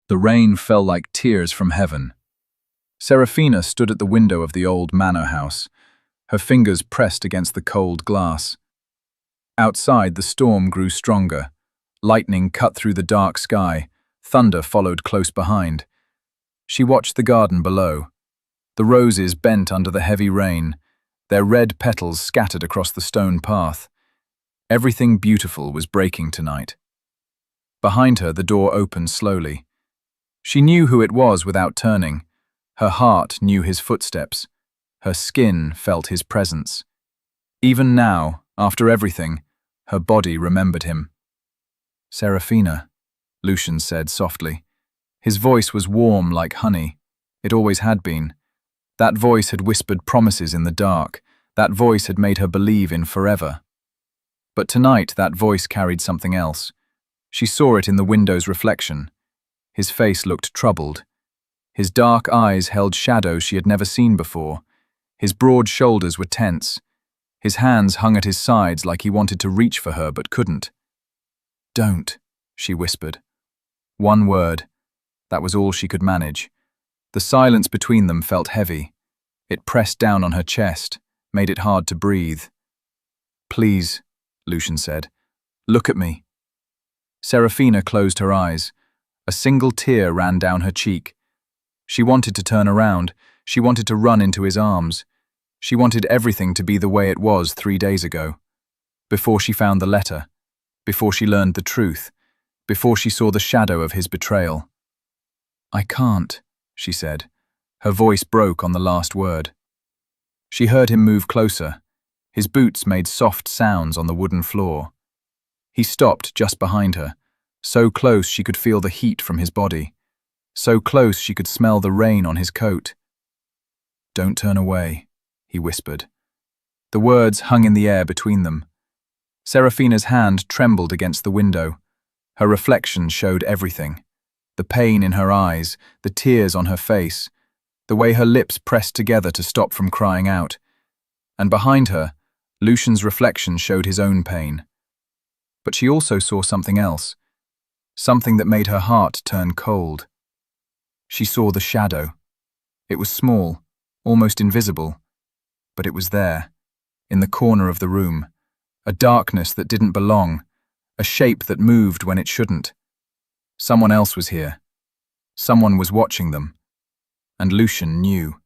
The rain fell like tears from heaven. Serafina stood at the window of the old manor house, her fingers pressed against the cold glass. Outside, the storm grew stronger. Lightning cut through the dark sky. Thunder followed close behind. She watched the garden below. The roses bent under the heavy rain, their red petals scattered across the stone path. Everything beautiful was breaking tonight. Behind her, the door opened slowly. She knew who it was without turning. Her heart knew his footsteps. Her skin felt his presence. Even now, after everything, her body remembered him. "Serafina," Lucian said softly. His voice was warm like honey. It always had been. That voice had whispered promises in the dark. That voice had made her believe in forever. But tonight that voice carried something else. She saw it in the window's reflection. His face looked troubled. His dark eyes held shadows she had never seen before. His broad shoulders were tense. His hands hung at his sides like he wanted to reach for her but couldn't. "Don't," she whispered. One word. That was all she could manage. The silence between them felt heavy. It pressed down on her chest, made it hard to breathe. "Please," Lucian said. "Look at me." Serafina closed her eyes. A single tear ran down her cheek. She wanted to turn around. She wanted to run into his arms. She wanted everything to be the way it was 3 days ago. Before she found the letter. Before she learned the truth. Before she saw the shadow of his betrayal. "I can't," she said. Her voice broke on the last word. She heard him move closer. His boots made soft sounds on the wooden floor. He stopped just behind her, so close she could feel the heat from his body, so close she could smell the rain on his coat. "Don't turn away," he whispered. The words hung in the air between them. Serafina's hand trembled against the window. Her reflection showed everything. The pain in her eyes, the tears on her face, the way her lips pressed together to stop from crying out. And behind her, Lucian's reflection showed his own pain. But she also saw something else, something that made her heart turn cold. She saw the shadow. It was small, almost invisible, but it was there, in the corner of the room, a darkness that didn't belong, a shape that moved when it shouldn't. Someone else was here. Someone was watching them. And Lucian knew.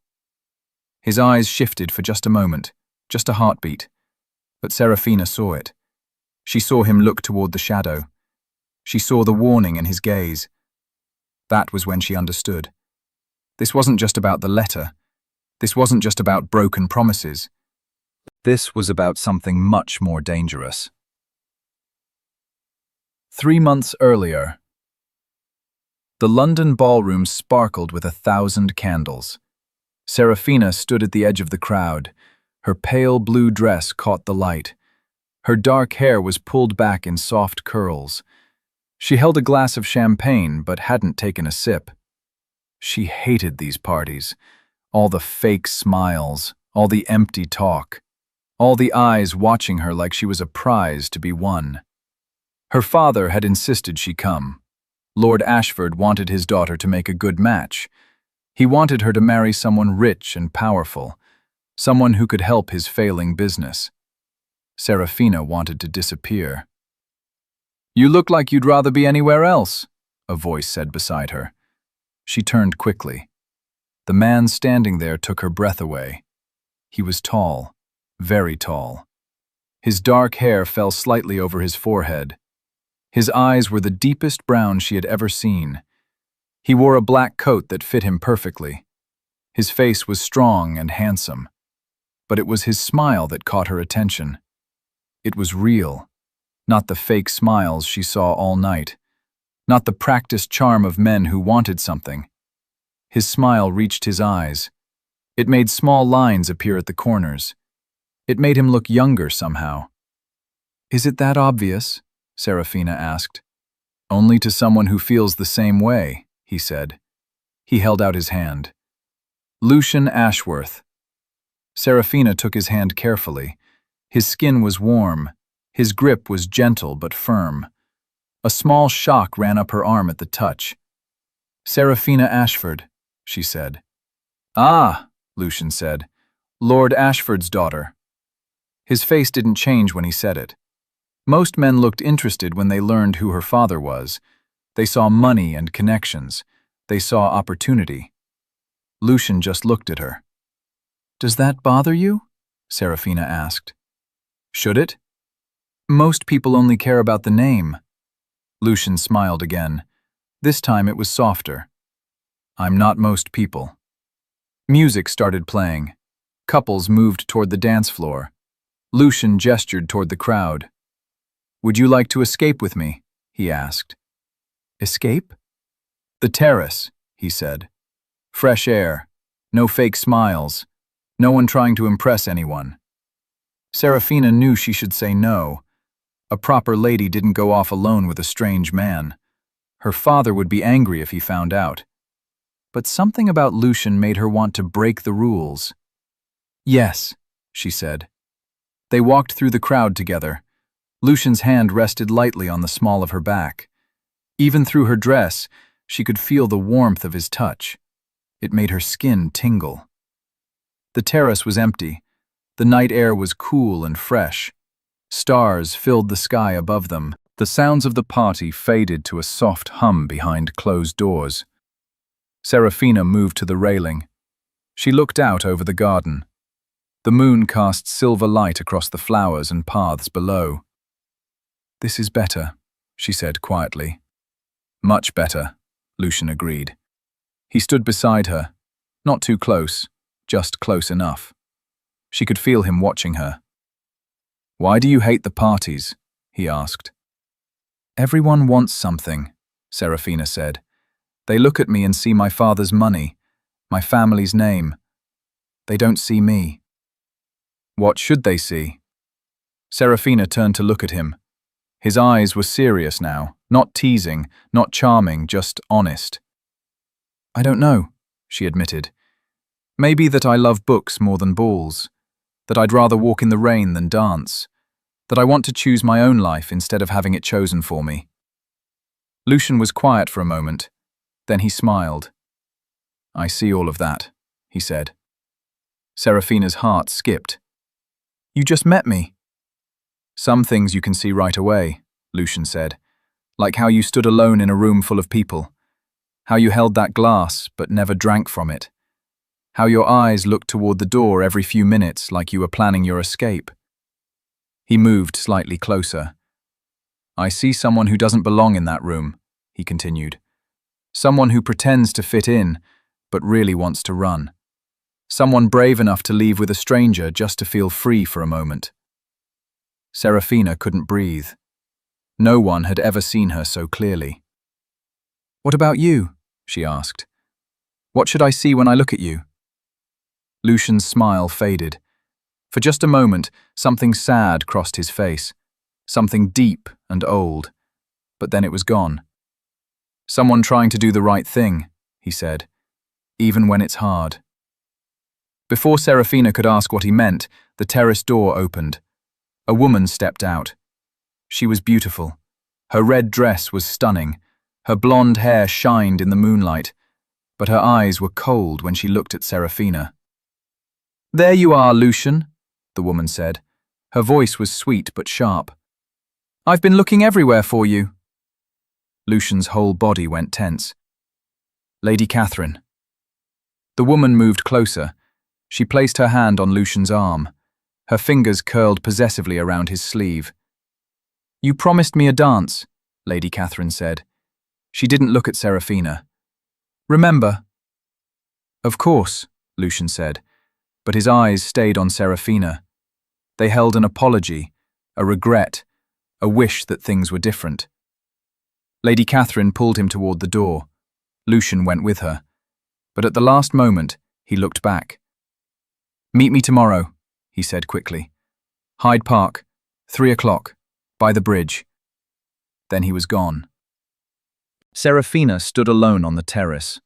His eyes shifted for just a moment, just a heartbeat. But Serafina saw it. She saw him look toward the shadow. She saw the warning in his gaze. That was when she understood. This wasn't just about the letter. This wasn't just about broken promises. This was about something much more dangerous. 3 months earlier. The London ballroom sparkled with 1,000 candles. Serafina stood at the edge of the crowd. Her pale blue dress caught the light. Her dark hair was pulled back in soft curls. She held a glass of champagne but hadn't taken a sip. She hated these parties. All the fake smiles, all the empty talk, all the eyes watching her like she was a prize to be won. Her father had insisted she come. Lord Ashford wanted his daughter to make a good match. He wanted her to marry someone rich and powerful, someone who could help his failing business. Serafina wanted to disappear. "You look like you'd rather be anywhere else," a voice said beside her. She turned quickly. The man standing there took her breath away. He was tall, very tall. His dark hair fell slightly over his forehead. His eyes were the deepest brown she had ever seen. He wore a black coat that fit him perfectly. His face was strong and handsome. But it was his smile that caught her attention. It was real, not the fake smiles she saw all night, not the practiced charm of men who wanted something. His smile reached his eyes. It made small lines appear at the corners. It made him look younger somehow. "Is it that obvious?" Serafina asked. "Only to someone who feels the same way," he said. He held out his hand. "Lucian Ashworth." Serafina took his hand carefully. His skin was warm. His grip was gentle but firm. A small shock ran up her arm at the touch. Seraphina Ashford, she said. Ah, Lucian said. Lord Ashford's daughter. His face didn't change when he said it. Most men looked interested when they learned who her father was. They saw money and connections. They saw opportunity. Lucian just looked at her. Does that bother you? Seraphina asked. Should it? Most people only care about the name. Lucian smiled again. This time it was softer. I'm not most people. Music started playing. Couples moved toward the dance floor. Lucian gestured toward the crowd. Would you like to escape with me? He asked. Escape? The terrace, he said. Fresh air. No fake smiles. No one trying to impress anyone. Seraphina knew she should say no. A proper lady didn't go off alone with a strange man. Her father would be angry if he found out. But something about Lucian made her want to break the rules. Yes, she said. They walked through the crowd together. Lucian's hand rested lightly on the small of her back. Even through her dress, she could feel the warmth of his touch. It made her skin tingle. The terrace was empty. The night air was cool and fresh. Stars filled the sky above them. The sounds of the party faded to a soft hum behind closed doors. Seraphina moved to the railing. She looked out over the garden. The moon cast silver light across the flowers and paths below. This is better, she said quietly. Much better, Lucian agreed. He stood beside her, not too close, just close enough. She could feel him watching her. Why do you hate the parties? He asked. Everyone wants something, Seraphina said. They look at me and see my father's money, my family's name. They don't see me. What should they see? Seraphina turned to look at him. His eyes were serious now, not teasing, not charming, just honest. I don't know, she admitted. Maybe that I love books more than balls, that I'd rather walk in the rain than dance, that I want to choose my own life instead of having it chosen for me. Lucian was quiet for a moment. Then he smiled. I see all of that, he said. Seraphina's heart skipped. You just met me. Some things you can see right away, Lucian said, like how you stood alone in a room full of people, how you held that glass but never drank from it, how your eyes looked toward the door every few minutes like you were planning your escape. He moved slightly closer. I see someone who doesn't belong in that room, he continued. Someone who pretends to fit in, but really wants to run. Someone brave enough to leave with a stranger just to feel free for a moment. Seraphina couldn't breathe. No one had ever seen her so clearly. What about you? She asked. What should I see when I look at you? Lucian's smile faded. For just a moment, something sad crossed his face. Something deep and old. But then it was gone. Someone trying to do the right thing, he said, even when it's hard. Before Seraphina could ask what he meant, the terrace door opened. A woman stepped out. She was beautiful. Her red dress was stunning. Her blonde hair shined in the moonlight, but her eyes were cold when she looked at Seraphina. There you are, Lucian, the woman said. Her voice was sweet but sharp. I've been looking everywhere for you. Lucian's whole body went tense. Lady Catherine. The woman moved closer. She placed her hand on Lucian's arm. Her fingers curled possessively around his sleeve. You promised me a dance, Lady Catherine said. She didn't look at Seraphina. Remember? Of course, Lucian said, but his eyes stayed on Seraphina. They held an apology, a regret, a wish that things were different. Lady Catherine pulled him toward the door. Lucian went with her. But at the last moment, he looked back. Meet me tomorrow, he said quickly. Hyde Park, 3 o'clock, by the bridge. Then he was gone. Seraphina stood alone on the terrace.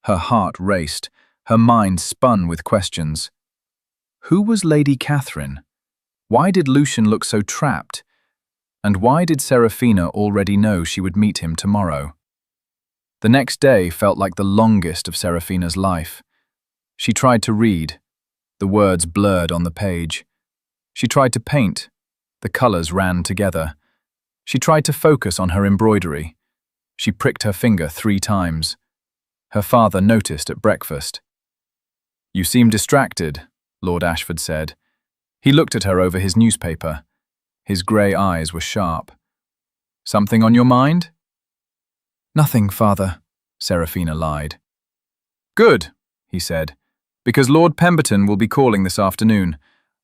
Her heart raced, her mind spun with questions. Who was Lady Catherine? Why did Lucian look so trapped? And why did Seraphina already know she would meet him tomorrow? The next day felt like the longest of Serafina's life. She tried to read. The words blurred on the page. She tried to paint. The colors ran together. She tried to focus on her embroidery. She pricked her finger 3 times. Her father noticed at breakfast. "You seem distracted," Lord Ashford said. He looked at her over his newspaper. His grey eyes were sharp. "Something on your mind?" "Nothing, father," Serafina lied. "Good," he said, "because Lord Pemberton will be calling this afternoon.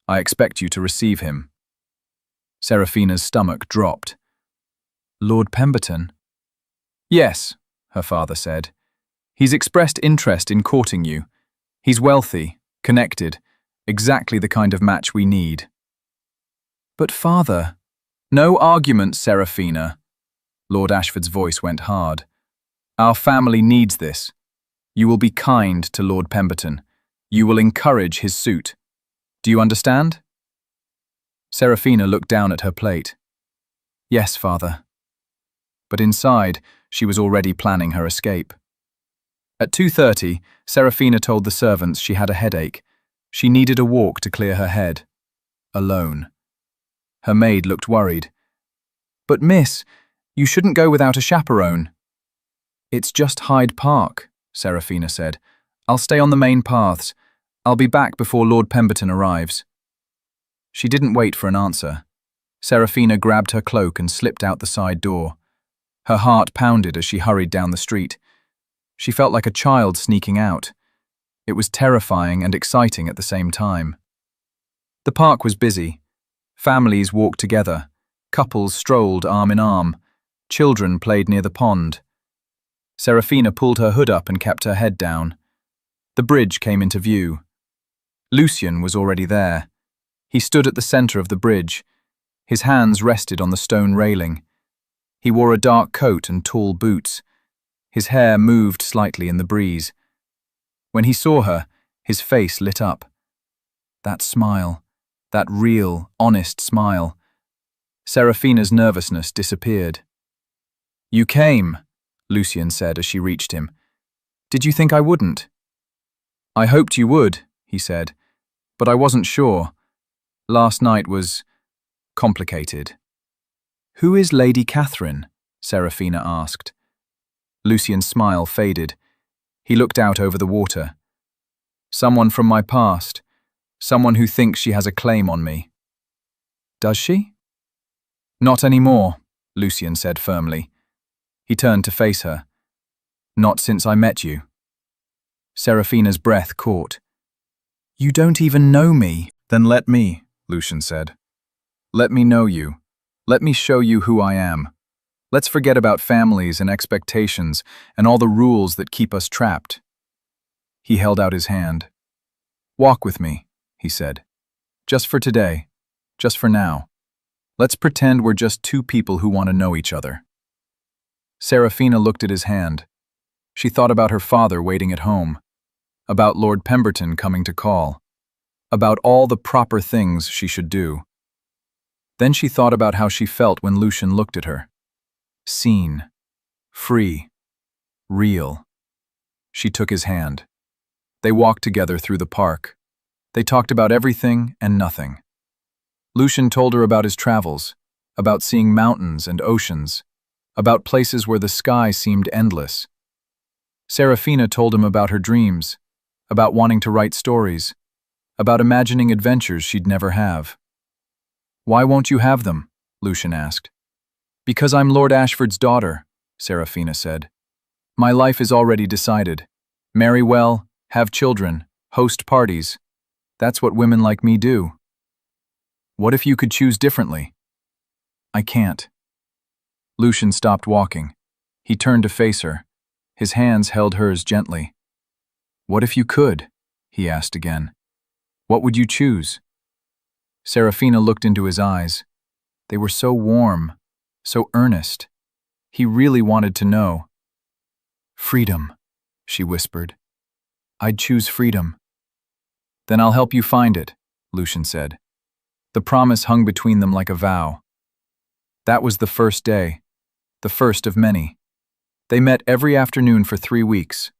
I expect you to receive him." Serafina's stomach dropped. "Lord Pemberton?" "Yes," her father said. "He's expressed interest in courting you. He's wealthy, connected, exactly the kind of match we need." "But father—" "No arguments, Serafina." Lord Ashford's voice went hard. "Our family needs this. You will be kind to Lord Pemberton. You will encourage his suit. Do you understand?" Serafina looked down at her plate. "Yes, father." But inside, she was already planning her escape. At 2:30, Serafina told the servants she had a headache. She needed a walk to clear her head. Alone. Her maid looked worried. "But miss, you shouldn't go without a chaperone." "It's just Hyde Park," Serafina said. "I'll stay on the main paths. I'll be back before Lord Pemberton arrives." She didn't wait for an answer. Serafina grabbed her cloak and slipped out the side door. Her heart pounded as she hurried down the street. She felt like a child sneaking out. It was terrifying and exciting at the same time. The park was busy. Families walked together. Couples strolled arm in arm. Children played near the pond. Serafina pulled her hood up and kept her head down. The bridge came into view. Lucian was already there. He stood at the center of the bridge. His hands rested on the stone railing. He wore a dark coat and tall boots. His hair moved slightly in the breeze. When he saw her, his face lit up. That smile, that real, honest smile. Serafina's nervousness disappeared. "You came," Lucian said as she reached him. "Did you think I wouldn't?" "I hoped you would," he said, "but I wasn't sure. Last night was complicated." "Who is Lady Catherine?" Serafina asked. Lucian's smile faded. He looked out over the water. "Someone from my past. Someone who thinks she has a claim on me." "Does she?" "Not anymore," Lucian said firmly. He turned to face her. "Not since I met you." Serafina's breath caught. "You don't even know me." "Then let me," Lucian said. "Let me know you. Let me show you who I am. Let's forget about families and expectations and all the rules that keep us trapped." He held out his hand. "Walk with me," he said. "Just for today. Just for now. Let's pretend we're just 2 people who want to know each other." Serafina looked at his hand. She thought about her father waiting at home, about Lord Pemberton coming to call, about all the proper things she should do. Then she thought about how she felt when Lucian looked at her. Seen. Free. Real. She took his hand. They walked together through the park. They talked about everything and nothing. Lucian told her about his travels, about seeing mountains and oceans, about places where the sky seemed endless. Serafina told him about her dreams, about wanting to write stories, about imagining adventures she'd never have. "Why won't you have them?" Lucian asked. "Because I'm Lord Ashford's daughter," Serafina said. "My life is already decided. Marry well, have children, host parties. That's what women like me do." "What if you could choose differently?" "I can't." Lucian stopped walking. He turned to face her. His hands held hers gently. "What if you could?" he asked again. "What would you choose?" Serafina looked into his eyes. They were so warm, so earnest. He really wanted to know. "Freedom," she whispered. "I'd choose freedom." "Then I'll help you find it," Lucian said. The promise hung between them like a vow. That was the first day, the first of many. They met every afternoon for 3 weeks,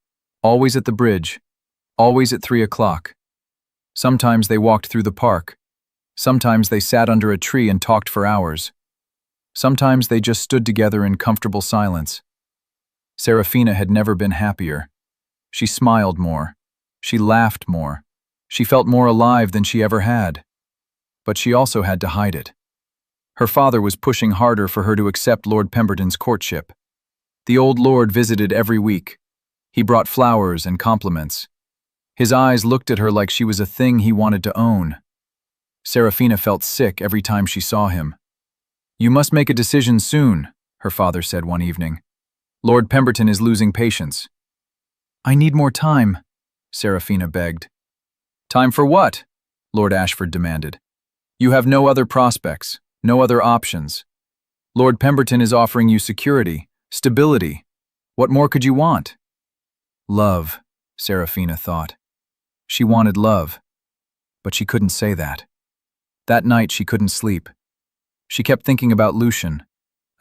always at the bridge, always at 3 o'clock. Sometimes they walked through the park. Sometimes they sat under a tree and talked for hours. Sometimes they just stood together in comfortable silence. Serafina had never been happier. She smiled more. She laughed more. She felt more alive than she ever had. But she also had to hide it. Her father was pushing harder for her to accept Lord Pemberton's courtship. The old lord visited every week. He brought flowers and compliments. His eyes looked at her like she was a thing he wanted to own. Serafina felt sick every time she saw him. "You must make a decision soon," her father said one evening. "Lord Pemberton is losing patience." "I need more time," Serafina begged. "Time for what?" Lord Ashford demanded. "You have no other prospects, no other options. Lord Pemberton is offering you security, stability. What more could you want?" Love, Serafina thought. She wanted love, but she couldn't say that. That night she couldn't sleep. She kept thinking about Lucian,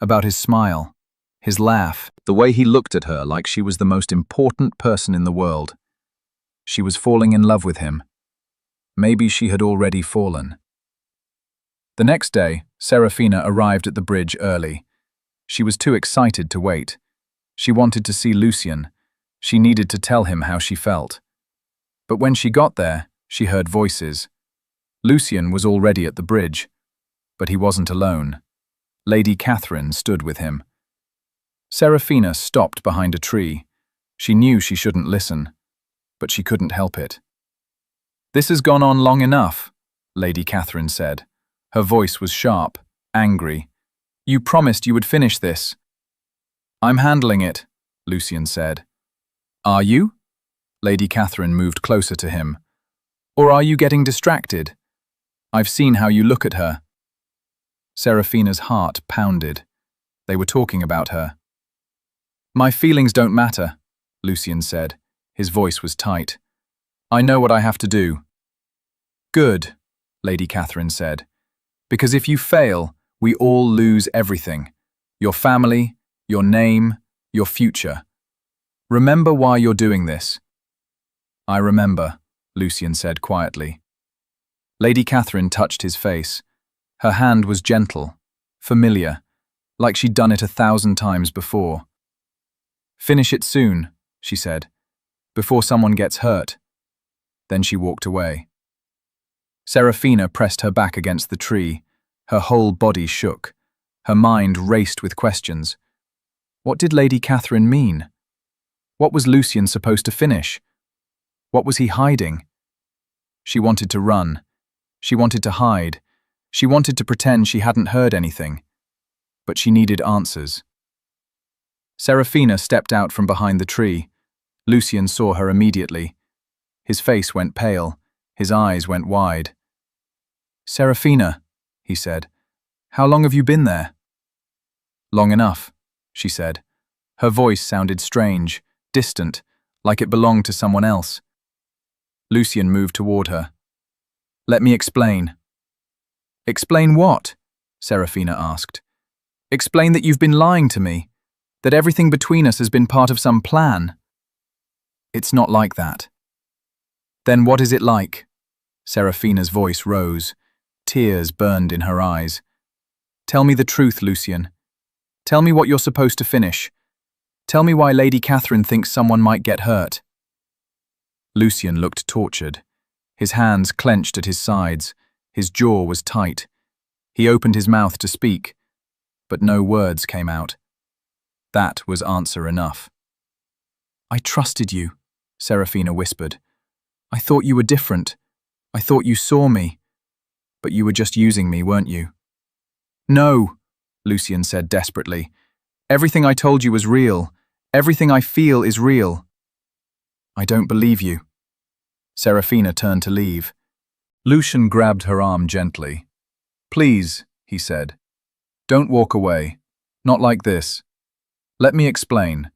about his smile, his laugh, the way he looked at her like she was the most important person in the world. She was falling in love with him. Maybe she had already fallen. The next day, Serafina arrived at the bridge early. She was too excited to wait. She wanted to see Lucian. She needed to tell him how she felt. But when she got there, she heard voices. Lucian was already at the bridge, but he wasn't alone. Lady Catherine stood with him. Serafina stopped behind a tree. She knew she shouldn't listen, but she couldn't help it. "This has gone on long enough," Lady Catherine said. Her voice was sharp, angry. "You promised you would finish this." "I'm handling it," Lucian said. "Are you?" Lady Catherine moved closer to him. "Or are you getting distracted? I've seen how you look at her." Serafina's heart pounded. They were talking about her. "My feelings don't matter," Lucian said. His voice was tight. "I know what I have to do." "Good," Lady Catherine said. "Because if you fail, we all lose everything. Your family, your name, your future. Remember why you're doing this." "I remember," Lucian said quietly. Lady Catherine touched his face. Her hand was gentle, familiar, like she'd done it 1,000 times before. "Finish it soon," she said, "before someone gets hurt." Then she walked away. Serafina pressed her back against the tree. Her whole body shook. Her mind raced with questions. What did Lady Catherine mean? What was Lucian supposed to finish? What was he hiding? She wanted to run. She wanted to hide. She wanted to pretend she hadn't heard anything. But she needed answers. Serafina stepped out from behind the tree. Lucian saw her immediately. His face went pale. His eyes went wide. "Serafina," he said, "how long have you been there?" "Long enough," she said. Her voice sounded strange, distant, like it belonged to someone else. Lucian moved toward her. "Let me explain." "Explain what?" Serafina asked. "Explain that you've been lying to me, that everything between us has been part of some plan." "It's not like that." "Then what is it like?" Serafina's voice rose. Tears burned in her eyes. "Tell me the truth, Lucian. Tell me what you're supposed to finish. Tell me why Lady Catherine thinks someone might get hurt." Lucian looked tortured. His hands clenched at his sides. His jaw was tight. He opened his mouth to speak, but no words came out. That was answer enough. "I trusted you," Serafina whispered. "I thought you were different. I thought you saw me. But you were just using me, weren't you?" "No," Lucian said desperately. "Everything I told you was real. Everything I feel is real." "I don't believe you." Serafina turned to leave. Lucian grabbed her arm gently. "Please," he said. "Don't walk away. Not like this. Let me explain.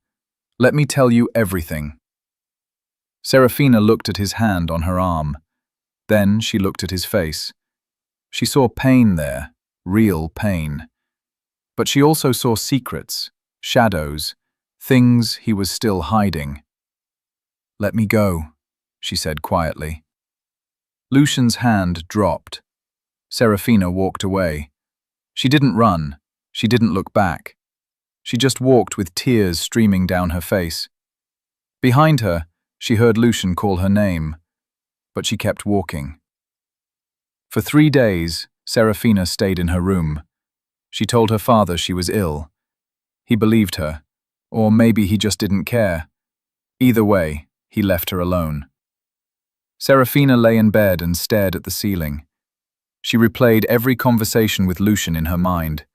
Let me tell you everything." Serafina looked at his hand on her arm. Then she looked at his face. She saw pain there, real pain. But she also saw secrets, shadows, things he was still hiding. "Let me go," she said quietly. Lucian's hand dropped. Serafina walked away. She didn't run. She didn't look back. She just walked with tears streaming down her face. Behind her, she heard Lucian call her name, but she kept walking. For 3 days, Serafina stayed in her room. She told her father she was ill. He believed her, or maybe he just didn't care. Either way, he left her alone. Serafina lay in bed and stared at the ceiling. She replayed every conversation with Lucian in her mind.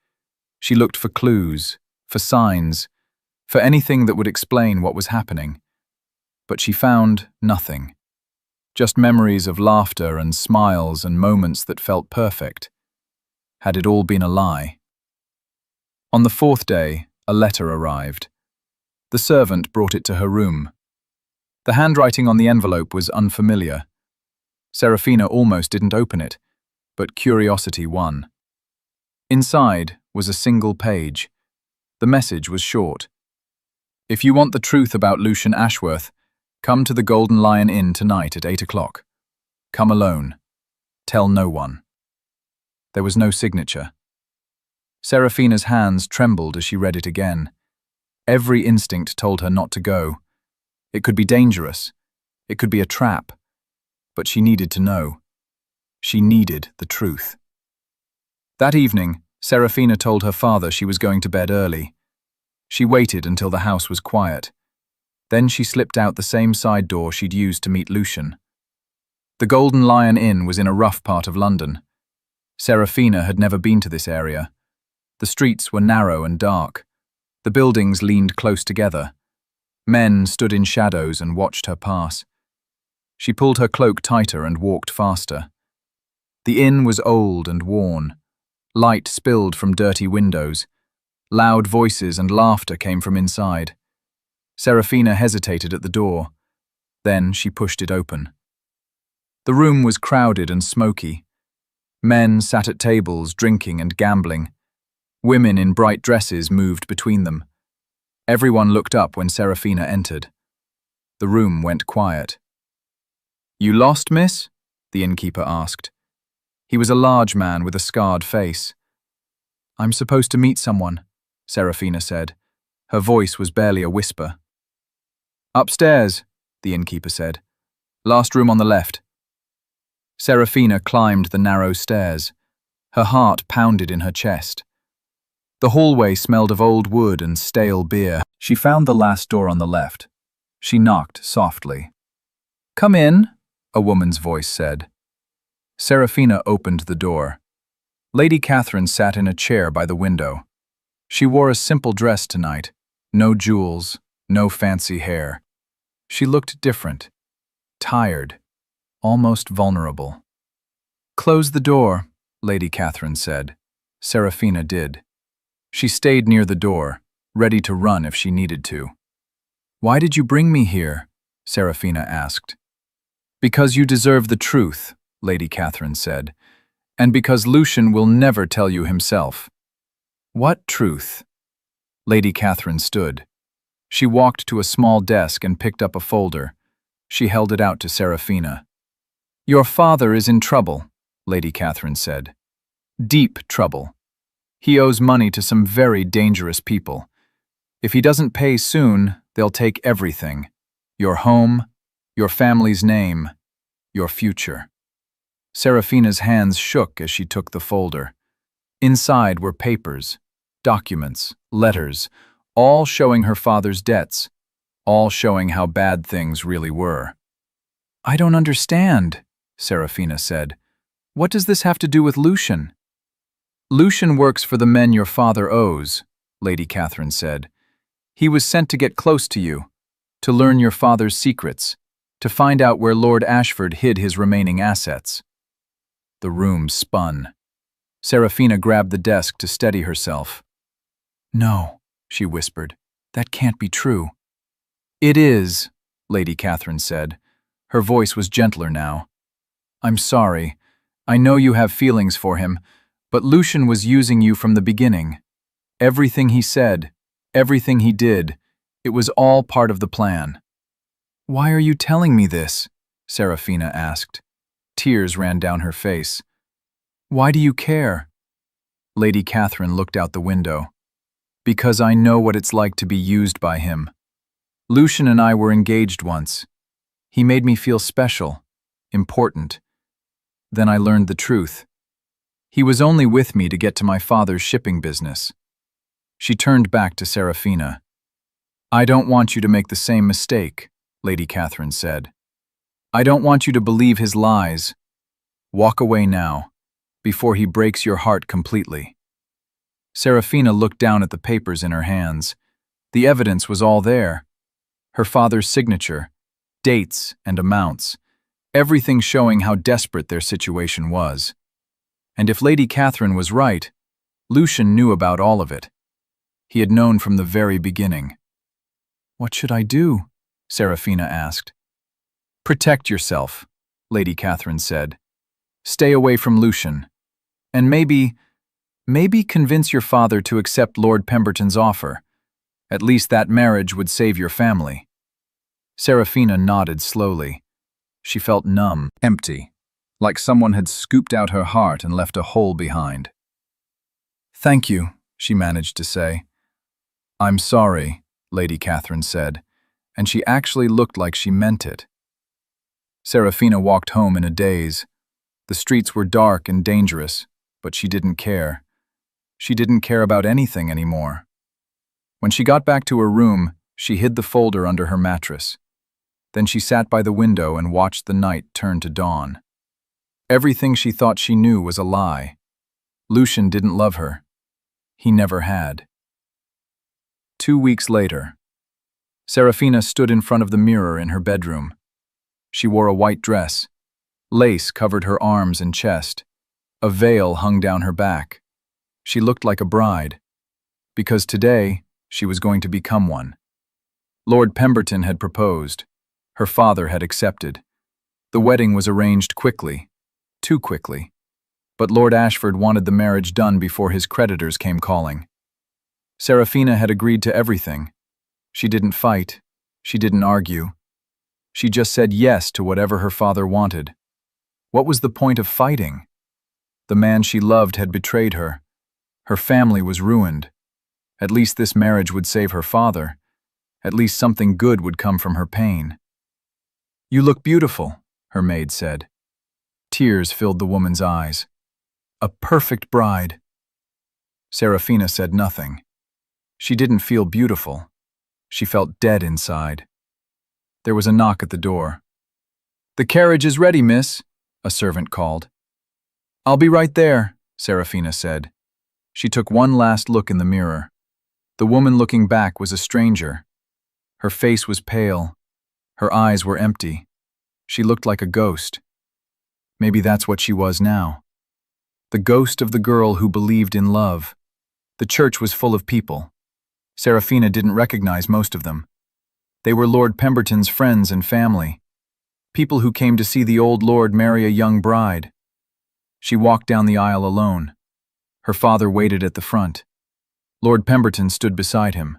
She looked for clues, for signs, for anything that would explain what was happening. But she found nothing. Just memories of laughter and smiles and moments that felt perfect. Had it all been a lie? On the 4th day, a letter arrived. The servant brought it to her room. The handwriting on the envelope was unfamiliar. Serafina almost didn't open it, but curiosity won. Inside was a single page. The message was short. "If you want the truth about Lucian Ashworth, come to the Golden Lion Inn tonight at 8 o'clock. Come alone. Tell no one." There was no signature. Serafina's hands trembled as she read it again. Every instinct told her not to go. It could be dangerous. It could be a trap. But she needed to know. She needed the truth. That evening, Serafina told her father she was going to bed early. She waited until the house was quiet. Then she slipped out the same side door she'd used to meet Lucian. The Golden Lion Inn was in a rough part of London. Serafina had never been to this area. The streets were narrow and dark. The buildings leaned close together. Men stood in shadows and watched her pass. She pulled her cloak tighter and walked faster. The inn was old and worn. Light spilled from dirty windows. Loud voices and laughter came from inside. Serafina hesitated at the door. Then she pushed it open. The room was crowded and smoky. Men sat at tables drinking and gambling. Women in bright dresses moved between them. Everyone looked up when Serafina entered. The room went quiet. "You lost, miss?" the innkeeper asked. He was a large man with a scarred face. "I'm supposed to meet someone," Serafina said. Her voice was barely a whisper. "Upstairs," the innkeeper said. "Last room on the left." Serafina climbed the narrow stairs. Her heart pounded in her chest. The hallway smelled of old wood and stale beer. She found the last door on the left. She knocked softly. "Come in," a woman's voice said. Serafina opened the door. Lady Catherine sat in a chair by the window. She wore a simple dress tonight. No jewels, no fancy hair. She looked different, tired, almost vulnerable. "Close the door," Lady Catherine said. Serafina did. She stayed near the door, ready to run if she needed to. "Why did you bring me here?" Serafina asked. "Because you deserve the truth," Lady Catherine said, "and because Lucian will never tell you himself." "What truth?" Lady Catherine stood. She walked to a small desk and picked up a folder. She held it out to Serafina. "Your father is in trouble," Lady Catherine said. "Deep trouble. He owes money to some very dangerous people. If he doesn't pay soon, they'll take everything. Your home, your family's name, your future." Serafina's hands shook as she took the folder. Inside were papers, documents, letters, all showing her father's debts, all showing how bad things really were. "I don't understand," Serafina said. "What does this have to do with Lucian?" "Lucian works for the men your father owes," Lady Catherine said. "He was sent to get close to you, to learn your father's secrets, to find out where Lord Ashford hid his remaining assets." The room spun. Serafina grabbed the desk to steady herself. "No," she whispered. "That can't be true." "It is," Lady Catherine said. Her voice was gentler now. "I'm sorry. I know you have feelings for him, but Lucian was using you from the beginning. Everything he said, everything he did, It was all part of the plan. "Why are you telling me this?" Serafina asked. Tears ran down her face. "Why do you care?" Lady Catherine looked out the window. "Because I know what it's like to be used by him. Lucian and I were engaged once. He made me feel special, important. Then I learned the truth. He was only with me to get to my father's shipping business." She turned back to Serafina. "I don't want you to make the same mistake," Lady Catherine said. "I don't want you to believe his lies. Walk away now, before he breaks your heart completely." Serafina looked down at the papers in her hands. The evidence was all there. Her father's signature, dates and amounts, everything showing how desperate their situation was. And if Lady Catherine was right, Lucian knew about all of it. He had known from the very beginning. "What should I do?" Serafina asked. "Protect yourself," Lady Catherine said. "Stay away from Lucian. And maybe convince your father to accept Lord Pemberton's offer. At least that marriage would save your family." Serafina nodded slowly. She felt numb, empty, like someone had scooped out her heart and left a hole behind. "Thank you," she managed to say. "I'm sorry," Lady Catherine said, and she actually looked like she meant it. Serafina walked home in a daze. The streets were dark and dangerous, but she didn't care. She didn't care about anything anymore. When she got back to her room, she hid the folder under her mattress. Then she sat by the window and watched the night turn to dawn. Everything she thought she knew was a lie. Lucian didn't love her. He never had. 2 weeks later, Serafina stood in front of the mirror in her bedroom. She wore a white dress. Lace covered her arms and chest. A veil hung down her back. She looked like a bride, because today she was going to become one. Lord Pemberton had proposed. Her father had accepted. The wedding was arranged quickly, too quickly. But Lord Ashford wanted the marriage done before his creditors came calling. Serafina had agreed to everything. She didn't fight. She didn't argue. She just said yes to whatever her father wanted. What was the point of fighting? The man she loved had betrayed her. Her family was ruined. At least this marriage would save her father. At least something good would come from her pain. "You look beautiful," her maid said. Tears filled the woman's eyes. "A perfect bride." Serafina said nothing. She didn't feel beautiful. She felt dead inside. There was a knock at the door. "The carriage is ready, miss," a servant called. "I'll be right there," Serafina said. She took one last look in the mirror. The woman looking back was a stranger. Her face was pale. Her eyes were empty. She looked like a ghost. Maybe that's what she was now. The ghost of the girl who believed in love. The church was full of people. Serafina didn't recognize most of them. They were Lord Pemberton's friends and family. People who came to see the old lord marry a young bride. She walked down the aisle alone. Her father waited at the front. Lord Pemberton stood beside him.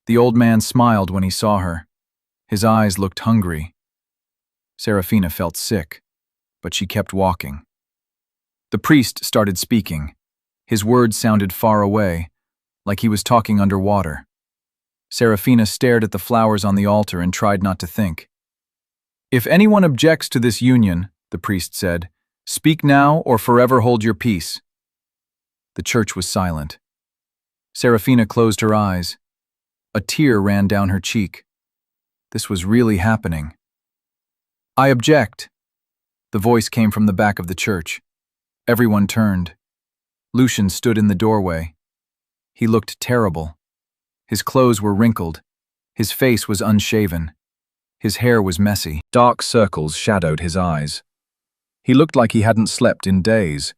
The old man smiled when he saw her. His eyes looked hungry. Serafina felt sick, but she kept walking. The priest started speaking. His words sounded far away, like he was talking underwater. Serafina stared at the flowers on the altar and tried not to think. "If anyone objects to this union," the priest said, "speak now or forever hold your peace." The church was silent. Serafina closed her eyes. A tear ran down her cheek. This was really happening. "I object." The voice came from the back of the church. Everyone turned. Lucian stood in the doorway. He looked terrible. His clothes were wrinkled. His face was unshaven. His hair was messy. Dark circles shadowed his eyes. He looked like he hadn't slept in days,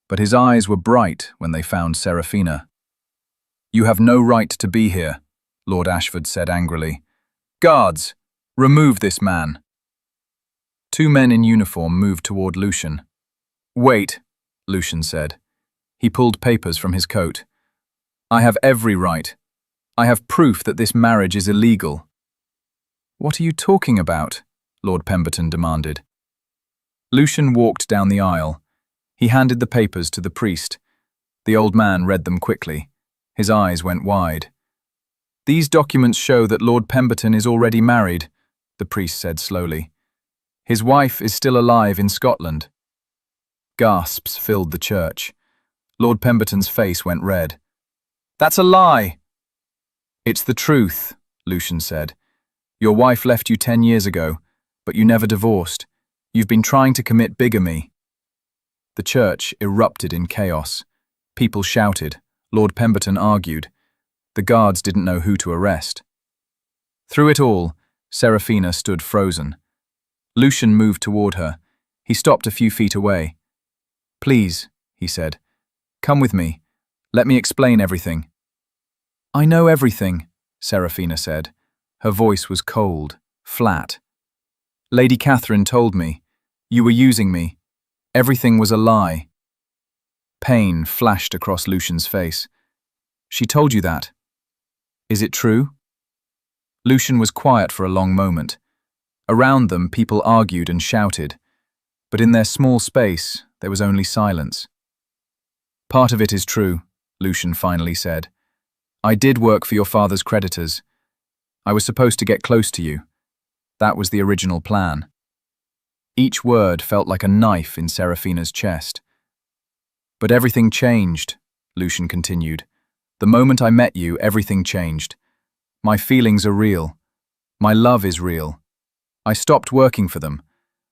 but his eyes were bright when they found Serafina. "You have no right to be here," Lord Ashford said angrily. "Guards, remove this man." 2 men in uniform moved toward Lucian. "Wait," Lucian said. He pulled papers from his coat. "I have every right. I have proof that this marriage is illegal." "What are you talking about?" Lord Pemberton demanded. Lucian walked down the aisle. He handed the papers to the priest. The old man read them quickly. His eyes went wide. "These documents show that Lord Pemberton is already married," the priest said slowly. "His wife is still alive in Scotland." Gasps filled the church. Lord Pemberton's face went red. "That's a lie!" "It's the truth," Lucian said. "Your wife left you 10 years ago, but you never divorced. You've been trying to commit bigamy." The church erupted in chaos. People shouted. Lord Pemberton argued. The guards didn't know who to arrest. Through it all, Seraphina stood frozen. Lucian moved toward her. He stopped a few feet away. "Please," he said, "come with me. Let me explain everything." "I know everything," Seraphina said. Her voice was cold, flat. "Lady Catherine told me. You were using me. Everything was a lie." Pain flashed across Lucian's face. "She told you that? Is it true?" Lucian was quiet for a long moment. Around them, people argued and shouted. But in their small space, there was only silence. "Part of it is true," Lucian finally said. "I did work for your father's creditors. I was supposed to get close to you. That was the original plan." Each word felt like a knife in Seraphina's chest. "But everything changed," Lucian continued. "The moment I met you, everything changed. My feelings are real. My love is real. I stopped working for them.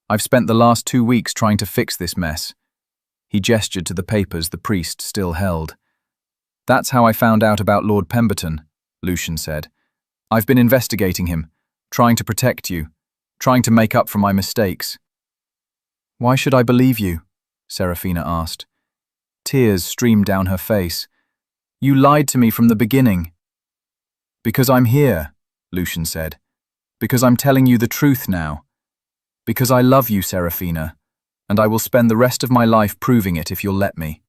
I've spent the last 2 weeks trying to fix this mess." He gestured to the papers the priest still held. "That's how I found out about Lord Pemberton," Lucian said. "I've been investigating him, trying to protect you, trying to make up for my mistakes." "Why should I believe you?" Seraphina asked. Tears streamed down her face. "You lied to me from the beginning." "Because I'm here," Lucian said. "Because I'm telling you the truth now. Because I love you, Seraphina, and I will spend the rest of my life proving it if you'll let me."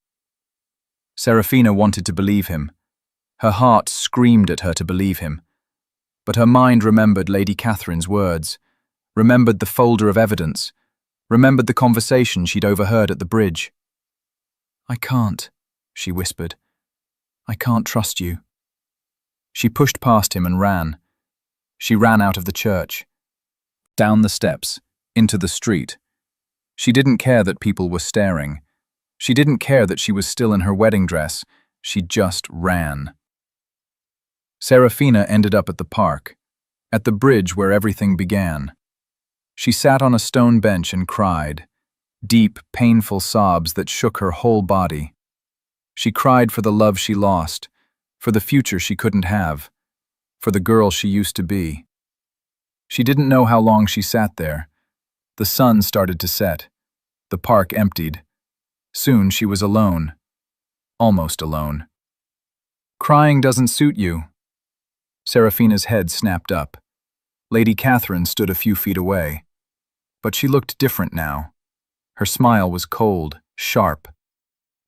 Seraphina wanted to believe him. Her heart screamed at her to believe him. But her mind remembered Lady Catherine's words, remembered the folder of evidence, remembered the conversation she'd overheard at the bridge. "I can't," she whispered. "I can't trust you." She pushed past him and ran. She ran out of the church, down the steps, into the street. She didn't care that people were staring. She didn't care that she was still in her wedding dress. She just ran. Seraphina ended up at the park, at the bridge where everything began. She sat on a stone bench and cried, deep, painful sobs that shook her whole body. She cried for the love she lost, for the future she couldn't have, for the girl she used to be. She didn't know how long she sat there. The sun started to set. The park emptied. Soon she was alone. Almost alone. "Crying doesn't suit you." Seraphina's head snapped up. Lady Catherine stood a few feet away. But she looked different now. Her smile was cold, sharp.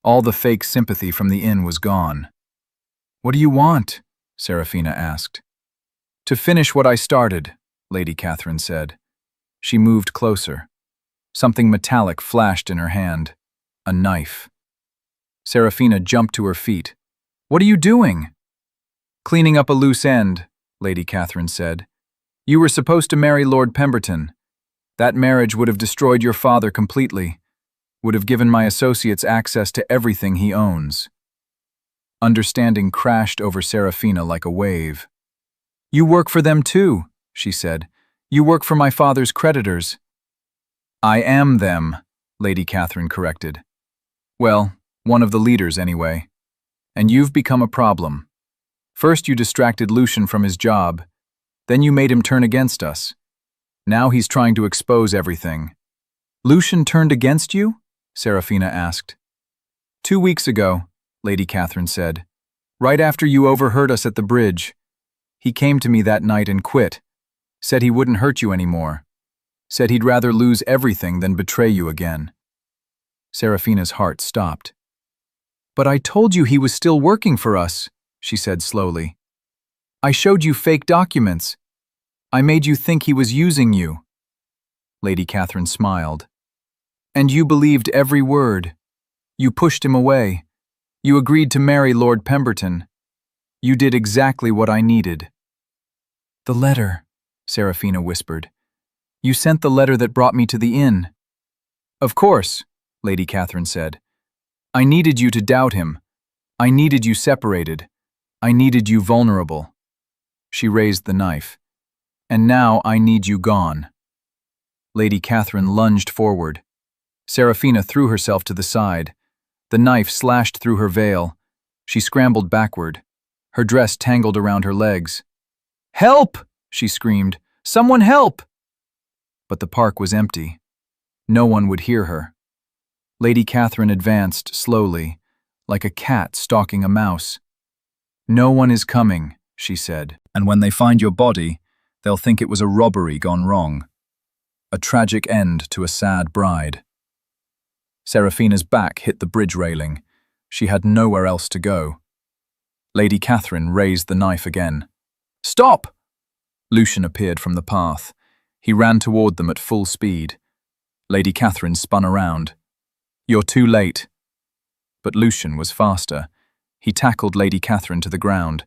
All the fake sympathy from the inn was gone. "What do you want?" Seraphina asked. "To finish what I started," Lady Catherine said. She moved closer. Something metallic flashed in her hand. A knife. Seraphina jumped to her feet. "What are you doing?" "Cleaning up a loose end," Lady Catherine said. "You were supposed to marry Lord Pemberton. That marriage would have destroyed your father completely, would have given my associates access to everything he owns." Understanding crashed over Seraphina like a wave. "You work for them too," she said. "You work for my father's creditors." "I am them," Lady Catherine corrected. "Well, one of the leaders anyway. And you've become a problem. First you distracted Lucian from his job, then you made him turn against us. Now he's trying to expose everything." "Lucian turned against you?" Seraphina asked. 2 weeks ago, Lady Catherine said, "right after you overheard us at the bridge. He came to me that night and quit, said he wouldn't hurt you anymore, said he'd rather lose everything than betray you again." Seraphina's heart stopped. "But I told you he was still working for us," she said slowly. I showed you fake documents. I made you think he was using you." Lady Catherine smiled. "And you believed every word. You pushed him away. You agreed to marry Lord Pemberton. You did exactly what I needed." "The letter," Serafina whispered. "You sent the letter that brought me to the inn." "Of course," Lady Catherine said. "I needed you to doubt him. I needed you separated. I needed you vulnerable." She raised the knife. "And now I need you gone." Lady Catherine lunged forward. Serafina threw herself to the side. The knife slashed through her veil. She scrambled backward. Her dress tangled around her legs. "Help!" she screamed. "Someone help!" But the park was empty. No one would hear her. Lady Catherine advanced slowly, like a cat stalking a mouse. "No one is coming," she said, "and when they find your body, they'll think it was a robbery gone wrong. A tragic end to a sad bride." Serafina's back hit the bridge railing. She had nowhere else to go. Lady Catherine raised the knife again. "Stop!" Lucian appeared from the path. He ran toward them at full speed. Lady Catherine spun around. "You're too late." But Lucian was faster. He tackled Lady Catherine to the ground.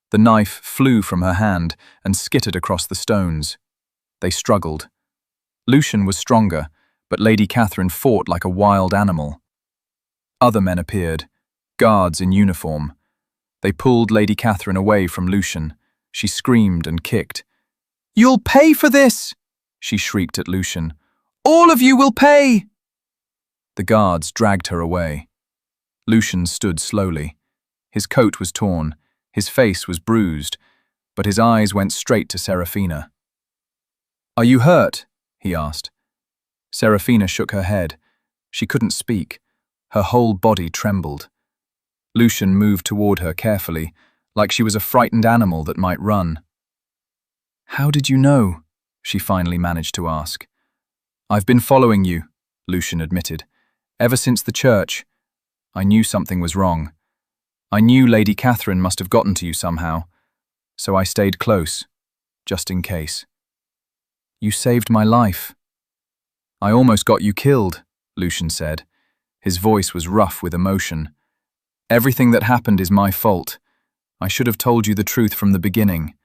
The knife flew from her hand and skittered across the stones. They struggled. Lucian was stronger, but Lady Catherine fought like a wild animal. Other men appeared, guards in uniform. They pulled Lady Catherine away from Lucian. She screamed and kicked. "You'll pay for this!" she shrieked at Lucian. "All of you will pay!" The guards dragged her away. Lucian stood slowly. His coat was torn, his face was bruised, but his eyes went straight to Serafina. "Are you hurt?" he asked. Serafina shook her head. She couldn't speak. Her whole body trembled. Lucian moved toward her carefully, like she was a frightened animal that might run. "How did you know?" she finally managed to ask. "I've been following you," Lucian admitted. "Ever since the church. I knew something was wrong. I knew Lady Catherine must have gotten to you somehow, so I stayed close, just in case." "You saved my life." "I almost got you killed," Lucian said. His voice was rough with emotion. "Everything that happened is my fault. I should have told you the truth from the beginning.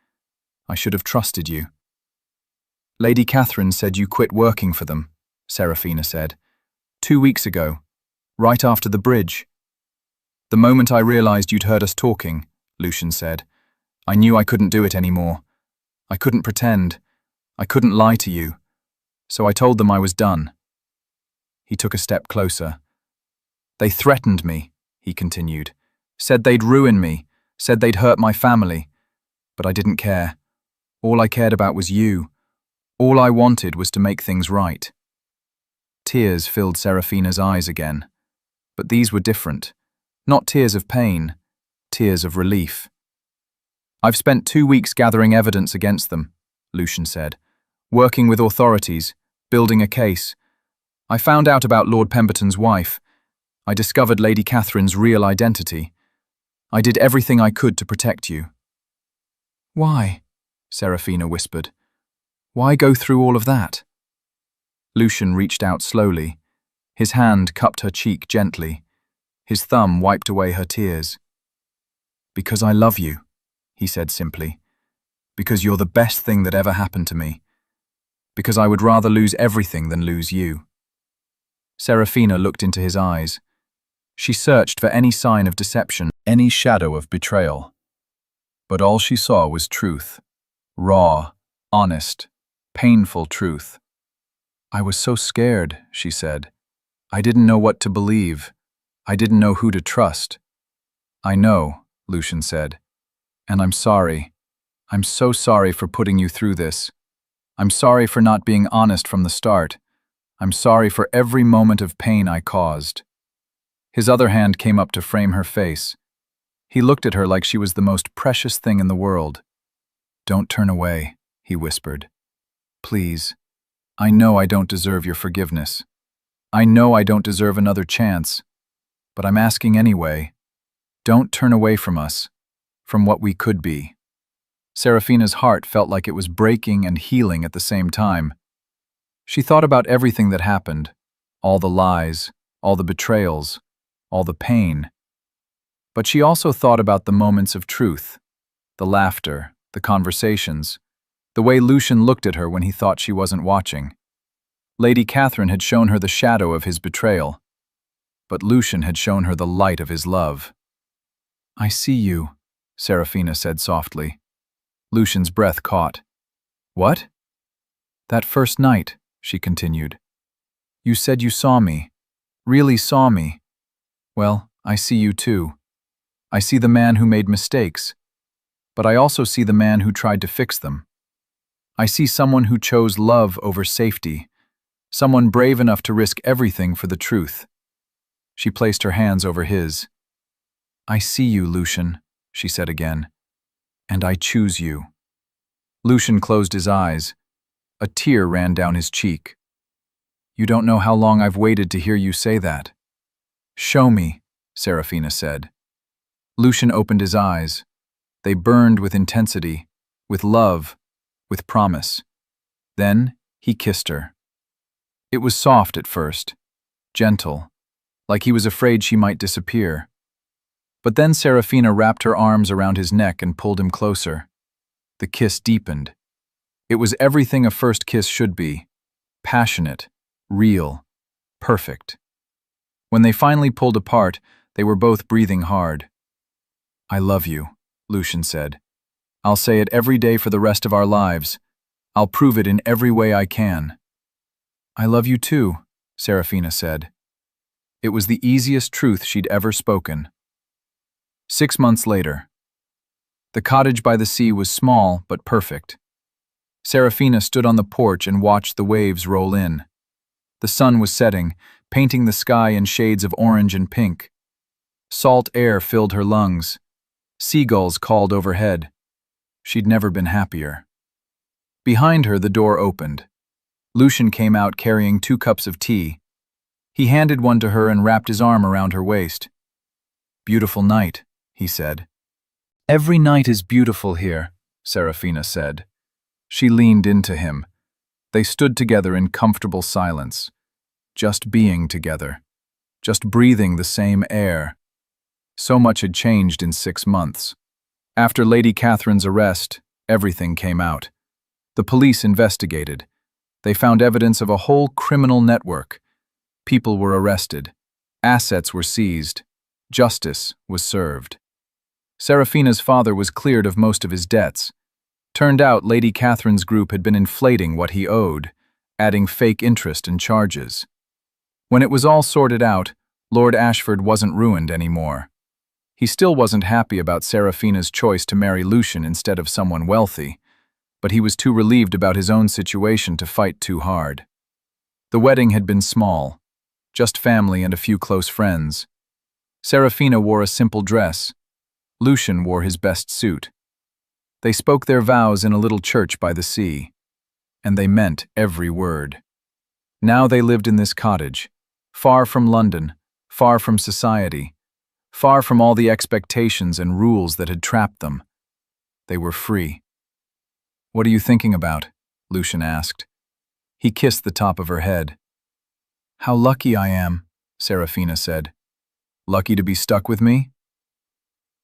I should have trusted you." "Lady Catherine said you quit working for them," Serafina said. 2 weeks ago, right after the bridge." "The moment I realized you'd heard us talking," Lucian said, "I knew I couldn't do it anymore. I couldn't pretend. I couldn't lie to you. So I told them I was done." He took a step closer. "They threatened me," he continued. "Said they'd ruin me, said they'd hurt my family. But I didn't care. All I cared about was you. All I wanted was to make things right." Tears filled Serafina's eyes again. But these were different. Not tears of pain, tears of relief. "I've spent 2 weeks gathering evidence against them," Lucian said. "Working with authorities, building a case. I found out about Lord Pemberton's wife. I discovered Lady Catherine's real identity. I did everything I could to protect you." "Why?" Serafina whispered. "Why go through all of that?" Lucian reached out slowly. His hand cupped her cheek gently. His thumb wiped away her tears. "Because I love you," he said simply. "Because you're the best thing that ever happened to me. Because I would rather lose everything than lose you." Serafina looked into his eyes. She searched for any sign of deception, any shadow of betrayal. But all she saw was truth. Raw, honest, painful truth. "I was so scared," she said. "I didn't know what to believe. I didn't know who to trust." "I know," Lucian said. "And I'm sorry. I'm so sorry for putting you through this. I'm sorry for not being honest from the start. I'm sorry for every moment of pain I caused." His other hand came up to frame her face. He looked at her like she was the most precious thing in the world. "Don't turn away," he whispered. "Please. I know I don't deserve your forgiveness. I know I don't deserve another chance. But I'm asking anyway. Don't turn away from us, from what we could be." Serafina's heart felt like it was breaking and healing at the same time. She thought about everything that happened, all the lies, all the betrayals, all the pain. But she also thought about the moments of truth, the laughter, the conversations, the way Lucian looked at her when he thought she wasn't watching. Lady Catherine had shown her the shadow of his betrayal, but Lucian had shown her the light of his love. "I see you," Serafina said softly. Lucian's breath caught. "What?" "That first night," she continued. "You said you saw me, really saw me. Well, I see you too. I see the man who made mistakes, but I also see the man who tried to fix them. I see someone who chose love over safety, someone brave enough to risk everything for the truth." She placed her hands over his. "I see you, Lucian," she said again, "and I choose you." Lucian closed his eyes. A tear ran down his cheek. "You don't know how long I've waited to hear you say that." "Show me," Serafina said. Lucian opened his eyes. They burned with intensity, with love, with promise. Then he kissed her. It was soft at first, gentle, like he was afraid she might disappear. But then Serafina wrapped her arms around his neck and pulled him closer. The kiss deepened. It was everything a first kiss should be: passionate, real, perfect. When they finally pulled apart, they were both breathing hard. "I love you," Lucian said. "I'll say it every day for the rest of our lives. I'll prove it in every way I can." "I love you too," Serafina said. It was the easiest truth she'd ever spoken. 6 months later. The cottage by the sea was small but perfect. Serafina stood on the porch and watched the waves roll in. The sun was setting, painting the sky in shades of orange and pink. Salt air filled her lungs. Seagulls called overhead. She'd never been happier. Behind her, the door opened. Lucian came out carrying 2 cups of tea. He handed one to her and wrapped his arm around her waist. "Beautiful night," he said. "Every night is beautiful here," Serafina said. She leaned into him. They stood together in comfortable silence, just being together, just breathing the same air. So much had changed in 6 months. After Lady Catherine's arrest, everything came out. The police investigated. They found evidence of a whole criminal network. People were arrested. Assets were seized. Justice was served. Serafina's father was cleared of most of his debts. Turned out Lady Catherine's group had been inflating what he owed, adding fake interest and charges. When it was all sorted out, Lord Ashford wasn't ruined anymore. He still wasn't happy about Serafina's choice to marry Lucian instead of someone wealthy, but he was too relieved about his own situation to fight too hard. The wedding had been small, just family and a few close friends. Serafina wore a simple dress. Lucian wore his best suit. They spoke their vows in a little church by the sea, and they meant every word. Now they lived in this cottage, far from London, far from society, far from all the expectations and rules that had trapped them. They were free. "What are you thinking about?" Lucian asked. He kissed the top of her head. "How lucky I am," Serafina said. "Lucky to be stuck with me?"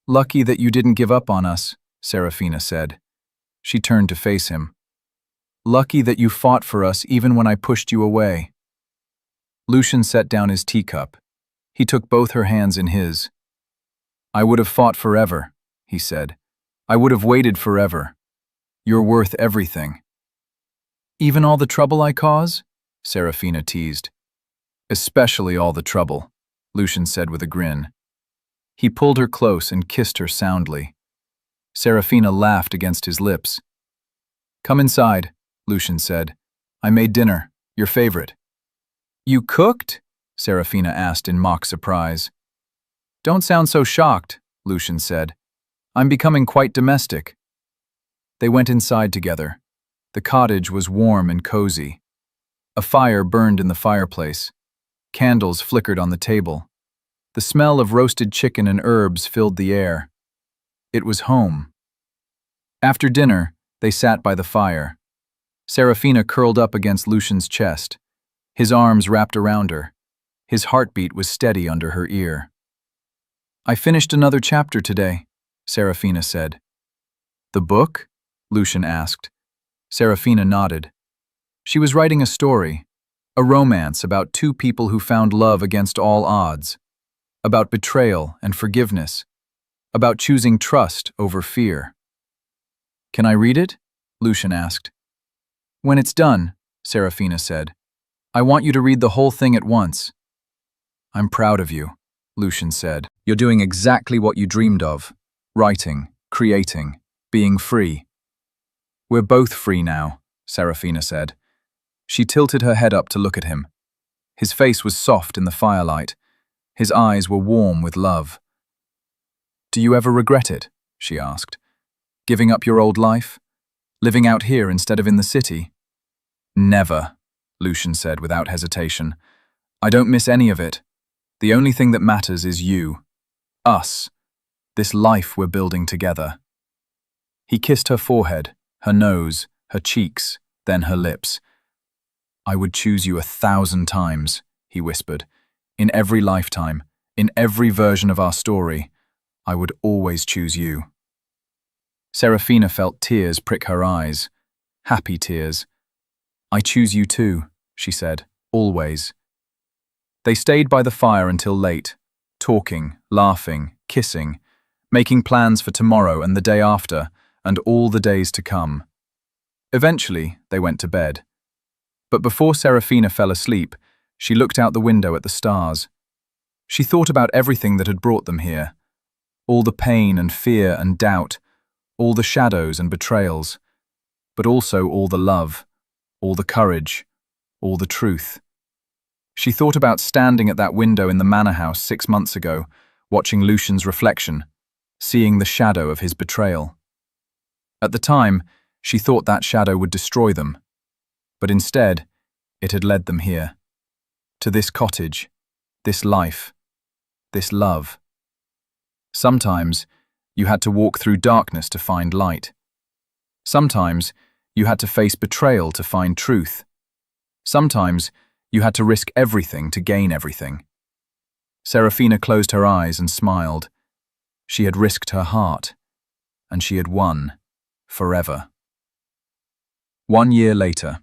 "Lucky that you didn't give up on us," Serafina said. She turned to face him. "Lucky that you fought for us even when I pushed you away." Lucian set down his teacup. He took both her hands in his. "I would have fought forever," he said. "I would have waited forever. You're worth everything." "Even all the trouble I cause?" Serafina teased. "Especially all the trouble," Lucian said with a grin. He pulled her close and kissed her soundly. Serafina laughed against his lips. "Come inside," Lucian said. "I made dinner, your favorite." "You cooked?" Serafina asked in mock surprise. "Don't sound so shocked," Lucian said. "I'm becoming quite domestic." They went inside together. The cottage was warm and cozy. A fire burned in the fireplace. Candles flickered on the table. The smell of roasted chicken and herbs filled the air. It was home. After dinner, they sat by the fire. Serafina curled up against Lucian's chest, his arms wrapped around her. His heartbeat was steady under her ear. "I finished another chapter today," Serafina said. "The book?" Lucian asked. Serafina nodded. She was writing a story, a romance about two people who found love against all odds, about betrayal and forgiveness, about choosing trust over fear. "Can I read it?" Lucian asked. "When it's done," Serafina said, "I want you to read the whole thing at once." "I'm proud of you," Lucian said. "You're doing exactly what you dreamed of. Writing, creating, being free." "We're both free now," Serafina said. She tilted her head up to look at him. His face was soft in the firelight. His eyes were warm with love. "Do you ever regret it?" she asked. "Giving up your old life? Living out here instead of in the city?" "Never," Lucian said without hesitation. "I don't miss any of it. The only thing that matters is you. Us. This life we're building together." He kissed her forehead, her nose, her cheeks, then her lips. "I would choose you 1,000 times," he whispered. "In every lifetime, in every version of our story, I would always choose you." Serafina felt tears prick her eyes. Happy tears. "I choose you too," she said, "always." They stayed by the fire until late, talking, laughing, kissing, making plans for tomorrow and the day after, and all the days to come. Eventually, they went to bed. But before Serafina fell asleep, she looked out the window at the stars. She thought about everything that had brought them here. All the pain and fear and doubt, all the shadows and betrayals, but also all the love, all the courage, all the truth. She thought about standing at that window in the manor house 6 months ago, watching Lucian's reflection, seeing the shadow of his betrayal. At the time, she thought that shadow would destroy them, but instead, it had led them here. To this cottage, this life, this love. Sometimes, you had to walk through darkness to find light. Sometimes, you had to face betrayal to find truth. Sometimes, you had to risk everything to gain everything. Serafina closed her eyes and smiled. She had risked her heart, and she had won, forever. 1 year later.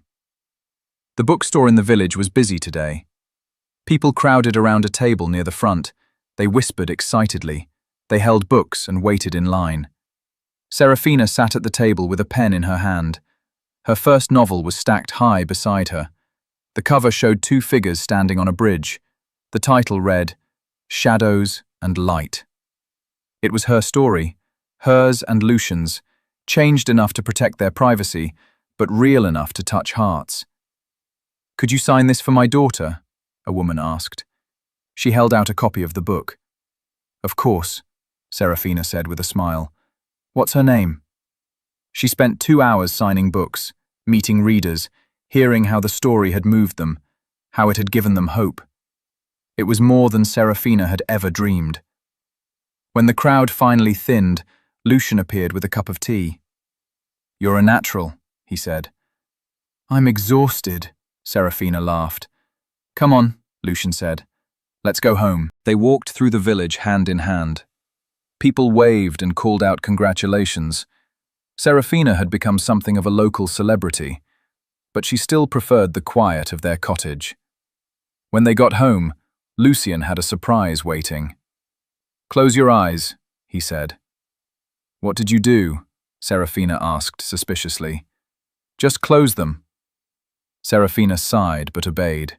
The bookstore in the village was busy today. People crowded around a table near the front. They whispered excitedly. They held books and waited in line. Serafina sat at the table with a pen in her hand. Her first novel was stacked high beside her. The cover showed 2 figures standing on a bridge. The title read, "Shadows and Light." It was her story, hers and Lucian's, changed enough to protect their privacy, but real enough to touch hearts. "Could you sign this for my daughter?" a woman asked. She held out a copy of the book. "Of course," Serafina said with a smile. "What's her name?" She spent 2 hours signing books, meeting readers, hearing how the story had moved them, how it had given them hope. It was more than Serafina had ever dreamed. When the crowd finally thinned, Lucian appeared with a cup of tea. "You're a natural," he said. "I'm exhausted," Serafina laughed. "Come on," Lucian said. "Let's go home." They walked through the village hand in hand. People waved and called out congratulations. Serafina had become something of a local celebrity, but she still preferred the quiet of their cottage. When they got home, Lucian had a surprise waiting. "Close your eyes," he said. "What did you do?" Serafina asked suspiciously. "Just close them." Serafina sighed but obeyed.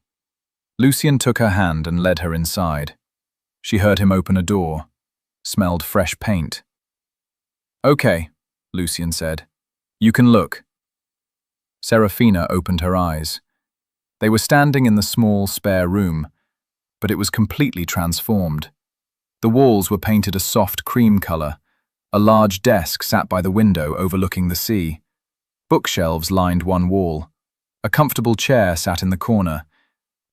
Lucian took her hand and led her inside. She heard him open a door, smelled fresh paint. "Okay," Lucian said. "You can look." Serafina opened her eyes. They were standing in the small, spare room, but it was completely transformed. The walls were painted a soft cream color. A large desk sat by the window overlooking the sea. Bookshelves lined one wall. A comfortable chair sat in the corner.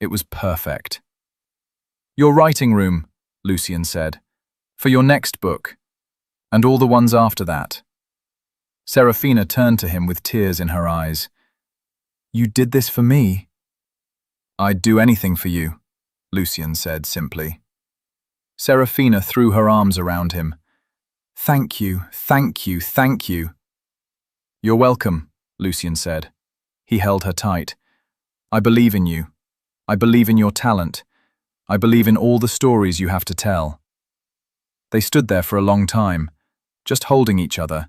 It was perfect. "Your writing room," Lucian said, "for your next book, and all the ones after that." Serafina turned to him with tears in her eyes. "You did this for me?" "I'd do anything for you," Lucian said simply. Serafina threw her arms around him. "Thank you, thank you, thank you." "You're welcome," Lucian said. He held her tight. "I believe in you. I believe in your talent. I believe in all the stories you have to tell." They stood there for a long time, just holding each other,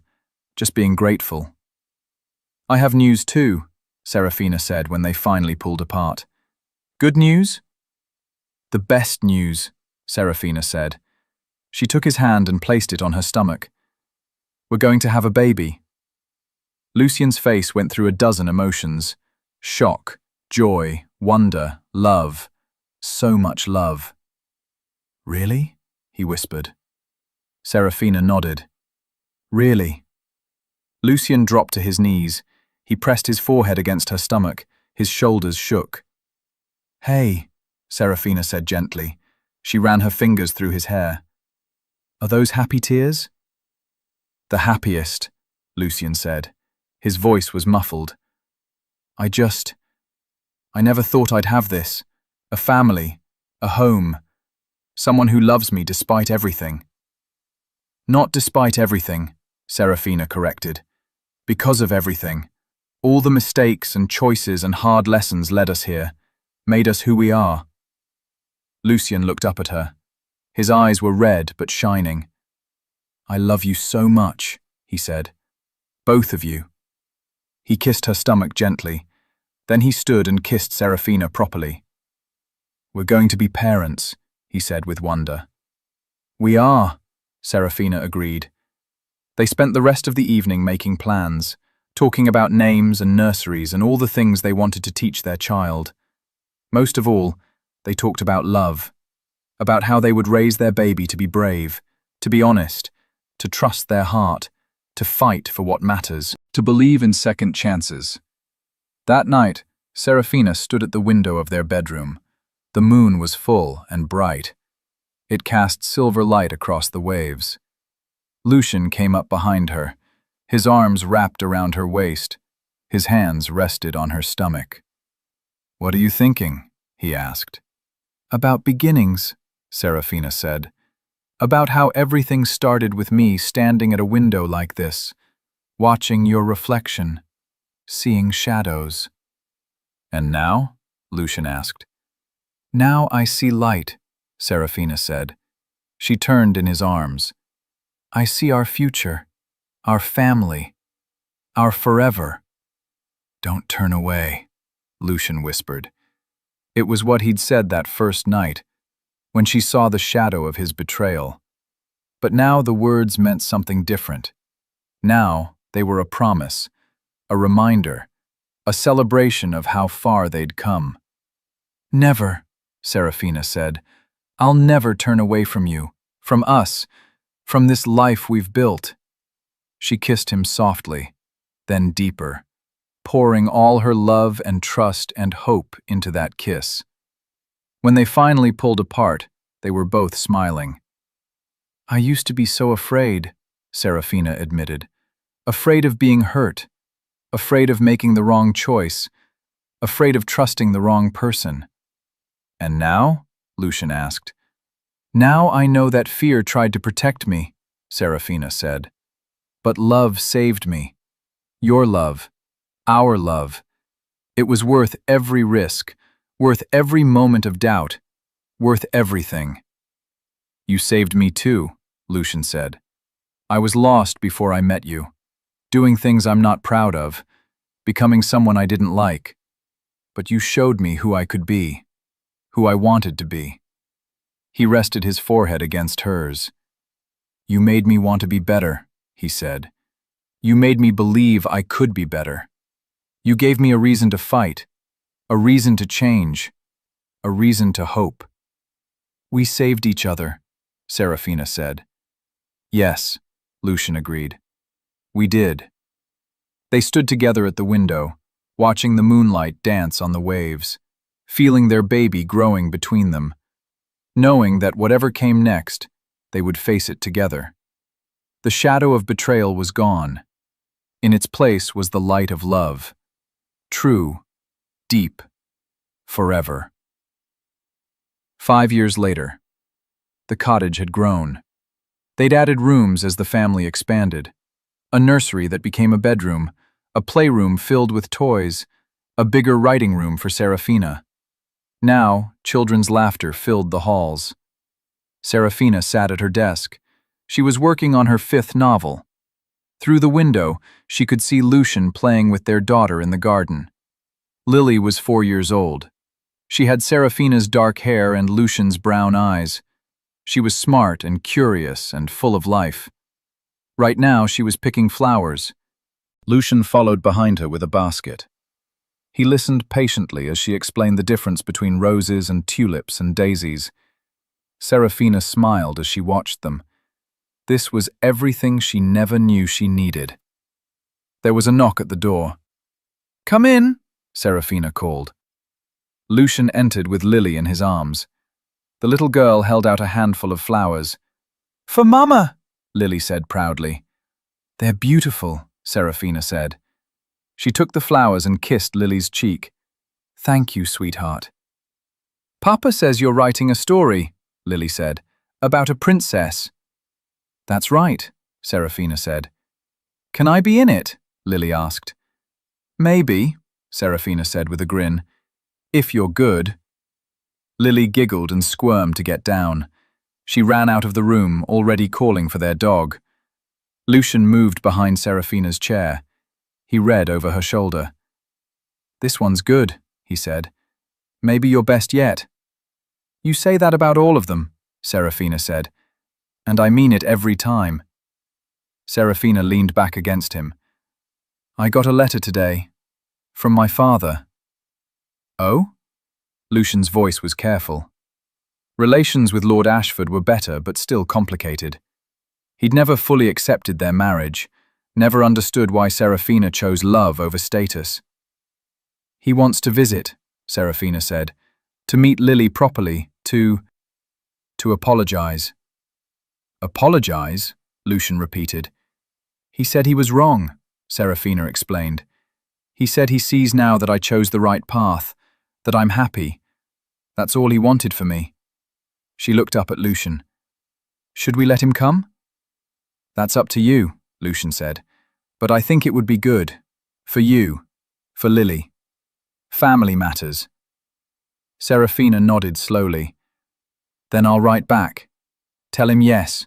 just being grateful. "I have news too," Serafina said when they finally pulled apart. "Good news?" "The best news," Serafina said. She took his hand and placed it on her stomach. "We're going to have a baby." Lucian's face went through a dozen emotions. Shock, joy, wonder, love. So much love. "Really?" he whispered. Serafina nodded. "Really?" Lucian dropped to his knees. He pressed his forehead against her stomach. His shoulders shook. "Hey," Serafina said gently. She ran her fingers through his hair. "Are those happy tears?" "The happiest," Lucian said. His voice was muffled. I never thought I'd have this. A family, a home, someone who loves me despite everything." "Not despite everything," Serafina corrected. "Because of everything. All the mistakes and choices and hard lessons led us here, made us who we are." Lucian looked up at her. His eyes were red but shining. "I love you so much," he said. "Both of you." He kissed her stomach gently. Then he stood and kissed Serafina properly. "We're going to be parents," he said with wonder. "We are," Serafina agreed. They spent the rest of the evening making plans, talking about names and nurseries and all the things they wanted to teach their child. Most of all, they talked about love, about how they would raise their baby to be brave, to be honest, to trust their heart, to fight for what matters, to believe in second chances. That night, Serafina stood at the window of their bedroom. The moon was full and bright. It cast silver light across the waves. Lucian came up behind her, his arms wrapped around her waist. His hands rested on her stomach. "What are you thinking?" he asked. "About beginnings," Serafina said. "About how everything started with me standing at a window like this, watching your reflection, seeing shadows." "And now?" Lucian asked. "Now I see light," Serafina said. She turned in his arms. "I see our future, our family, our forever." "Don't turn away," Lucian whispered. It was what he'd said that first night, when she saw the shadow of his betrayal. But now the words meant something different. Now they were a promise, a reminder, a celebration of how far they'd come. "Never," Serafina said. "I'll never turn away from you, from us, from this life we've built." She kissed him softly, then deeper, pouring all her love and trust and hope into that kiss. When they finally pulled apart, they were both smiling. "I used to be so afraid," Serafina admitted. "Afraid of being hurt, afraid of making the wrong choice, afraid of trusting the wrong person." "And now?" Lucian asked. "Now I know that fear tried to protect me," Serafina said. "But love saved me. Your love, our love. It was worth every risk, worth every moment of doubt, worth everything." "You saved me too," Lucian said. "I was lost before I met you, doing things I'm not proud of, becoming someone I didn't like. But you showed me who I could be, who I wanted to be." He rested his forehead against hers. "You made me want to be better," he said. "You made me believe I could be better. You gave me a reason to fight, a reason to change, a reason to hope." "We saved each other," Serafina said. "Yes," Lucian agreed. "We did." They stood together at the window, watching the moonlight dance on the waves, feeling their baby growing between them, knowing that whatever came next, they would face it together. The shadow of betrayal was gone. In its place was the light of love, true, deep, forever. 5 years later, the cottage had grown. They'd added rooms as the family expanded. A nursery that became a bedroom, a playroom filled with toys, a bigger writing room for Serafina. Now, children's laughter filled the halls. Serafina sat at her desk. She was working on her 5th novel. Through the window, she could see Lucian playing with their daughter in the garden. Lily was 4 years old. She had Serafina's dark hair and Lucian's brown eyes. She was smart and curious and full of life. Right now, she was picking flowers. Lucian followed behind her with a basket. He listened patiently as she explained the difference between roses and tulips and daisies. Serafina smiled as she watched them. This was everything she never knew she needed. There was a knock at the door. "Come in," Serafina called. Lucian entered with Lily in his arms. The little girl held out a handful of flowers. "For Mama," Lily said proudly. "They're beautiful," Serafina said. She took the flowers and kissed Lily's cheek. "Thank you, sweetheart." "Papa says you're writing a story," Lily said, "about a princess." "That's right," Serafina said. "Can I be in it?" Lily asked. "Maybe," Serafina said with a grin. "If you're good." Lily giggled and squirmed to get down. She ran out of the room, already calling for their dog. Lucian moved behind Serafina's chair. He read over her shoulder. "This one's good," he said. "Maybe your best yet." "You say that about all of them," Serafina said. "And I mean it every time." Serafina leaned back against him. "I got a letter today. From my father." "Oh?" Lucian's voice was careful. Relations with Lord Ashford were better, but still complicated. He'd never fully accepted their marriage, never understood why Serafina chose love over status. "He wants to visit," Serafina said, "to meet Lily properly, to apologize." "Apologize?" Lucian repeated. "He said he was wrong," Serafina explained. "He said he sees now that I chose the right path, that I'm happy. That's all he wanted for me." She looked up at Lucian. "Should we let him come?" "That's up to you," Lucian said. "But I think it would be good. For you. For Lily. Family matters." Serafina nodded slowly. "Then I'll write back. Tell him yes."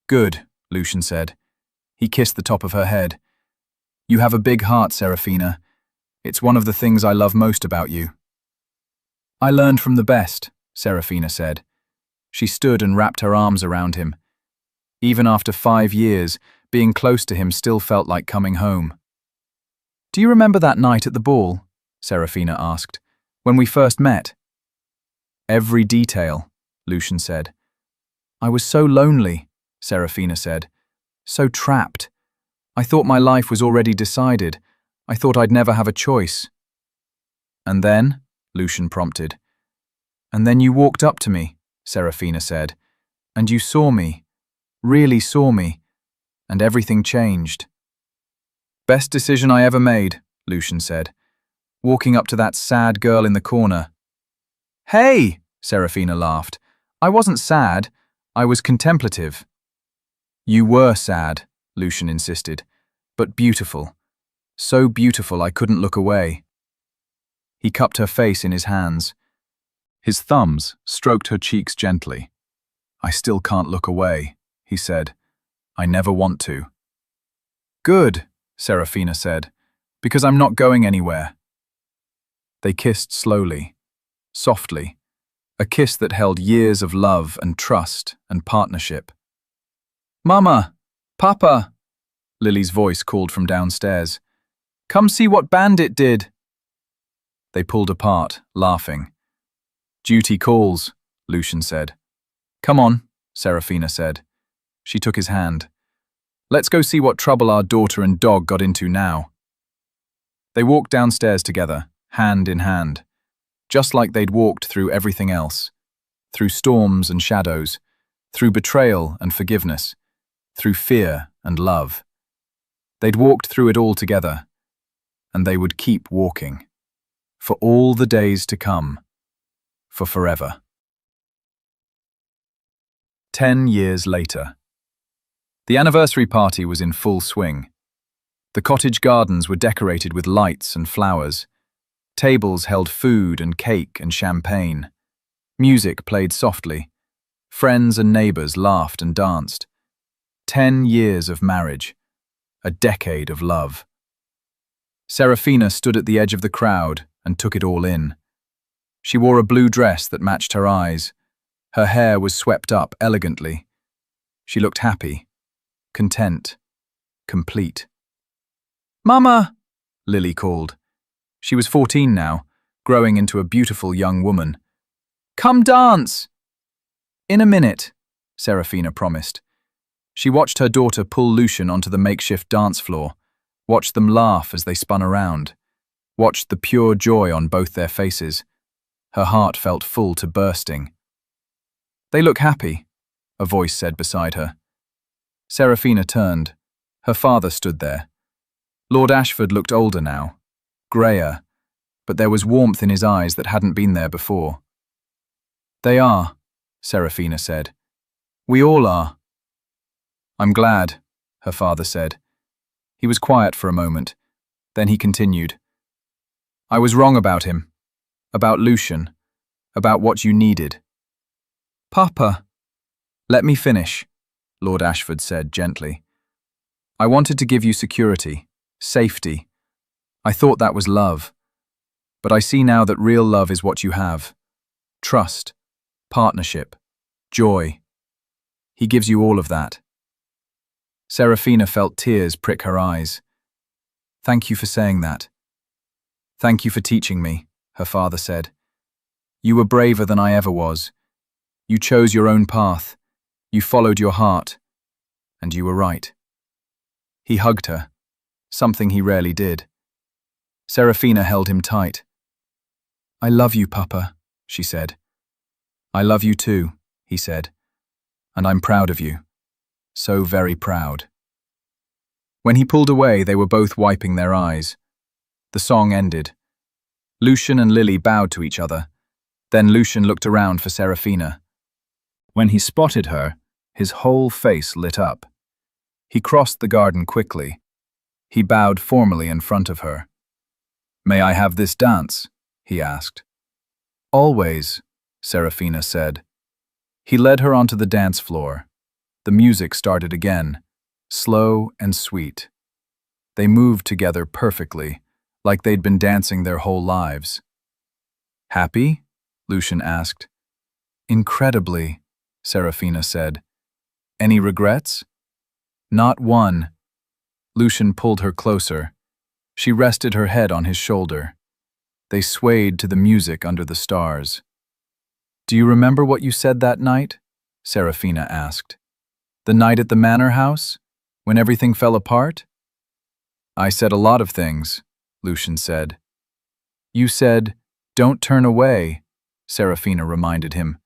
"Good," Lucian said. He kissed the top of her head. "You have a big heart, Serafina. It's one of the things I love most about you." "I learned from the best," Serafina said. She stood and wrapped her arms around him. Even after 5 years, being close to him still felt like coming home. "Do you remember that night at the ball?" Serafina asked. "When we first met?" "Every detail," Lucian said. "I was so lonely," Serafina said. "So trapped. I thought my life was already decided. I thought I'd never have a choice." "And then?" Lucian prompted. "And then you walked up to me," Serafina said. "And you saw me. Really saw me. And everything changed." "Best decision I ever made," Lucian said. "Walking up to that sad girl in the corner." "Hey!" Serafina laughed. "I wasn't sad. I was contemplative." "You were sad," Lucian insisted. "But beautiful. So beautiful I couldn't look away." He cupped her face in his hands. His thumbs stroked her cheeks gently. "I still can't look away," he said. "I never want to." "Good," Serafina said, "because I'm not going anywhere." They kissed slowly, softly, a kiss that held years of love and trust and partnership. "Mama! Papa!" Lily's voice called from downstairs. "Come see what Bandit did." They pulled apart, laughing. "Duty calls," Lucian said. "Come on," Serafina said. She took his hand. "Let's go see what trouble our daughter and dog got into now." They walked downstairs together, hand in hand, just like they'd walked through everything else, through storms and shadows, through betrayal and forgiveness, through fear and love. They'd walked through it all together, and they would keep walking. For all the days to come. For forever. 10 years later. The anniversary party was in full swing. The cottage gardens were decorated with lights and flowers. Tables held food and cake and champagne. Music played softly. Friends and neighbors laughed and danced. 10 years of marriage. A decade of love. Serafina stood at the edge of the crowd and took it all in. She wore a blue dress that matched her eyes. Her hair was swept up elegantly. She looked happy, content, complete. "Mama!" Lily called. She was 14 now, growing into a beautiful young woman. "Come dance!" "In a minute," Serafina promised. She watched her daughter pull Lucian onto the makeshift dance floor, watched them laugh as they spun around, watched the pure joy on both their faces. Her heart felt full to bursting. "They look happy," a voice said beside her. Serafina turned. Her father stood there. Lord Ashford looked older now, greyer, but there was warmth in his eyes that hadn't been there before. "They are," Serafina said. "We all are." "I'm glad," her father said. He was quiet for a moment. Then he continued. "I was wrong about him, about Lucian, about what you needed." "Papa." "Let me finish," Lord Ashford said gently. "I wanted to give you security, safety. I thought that was love. But I see now that real love is what you have. Trust, partnership, joy. He gives you all of that." Serafina felt tears prick her eyes. "Thank you for saying that." "Thank you for teaching me," her father said. "You were braver than I ever was. You chose your own path. You followed your heart. And you were right." He hugged her, something he rarely did. Serafina held him tight. "I love you, Papa," she said. "I love you too," he said. "And I'm proud of you. So very proud." When he pulled away, they were both wiping their eyes. The song ended. Lucian and Lily bowed to each other. Then Lucian looked around for Serafina. When he spotted her, his whole face lit up. He crossed the garden quickly. He bowed formally in front of her. "May I have this dance?" he asked. "Always," Serafina said. He led her onto the dance floor. The music started again, slow and sweet. They moved together perfectly, like they'd been dancing their whole lives. "Happy?" Lucian asked. "Incredibly," Serafina said. "Any regrets?" "Not one." Lucian pulled her closer. She rested her head on his shoulder. They swayed to the music under the stars. "Do you remember what you said that night?" Serafina asked. "The night at the manor house, when everything fell apart?" "I said a lot of things," Lucian said. "You said, 'Don't turn away,'" Serafina reminded him.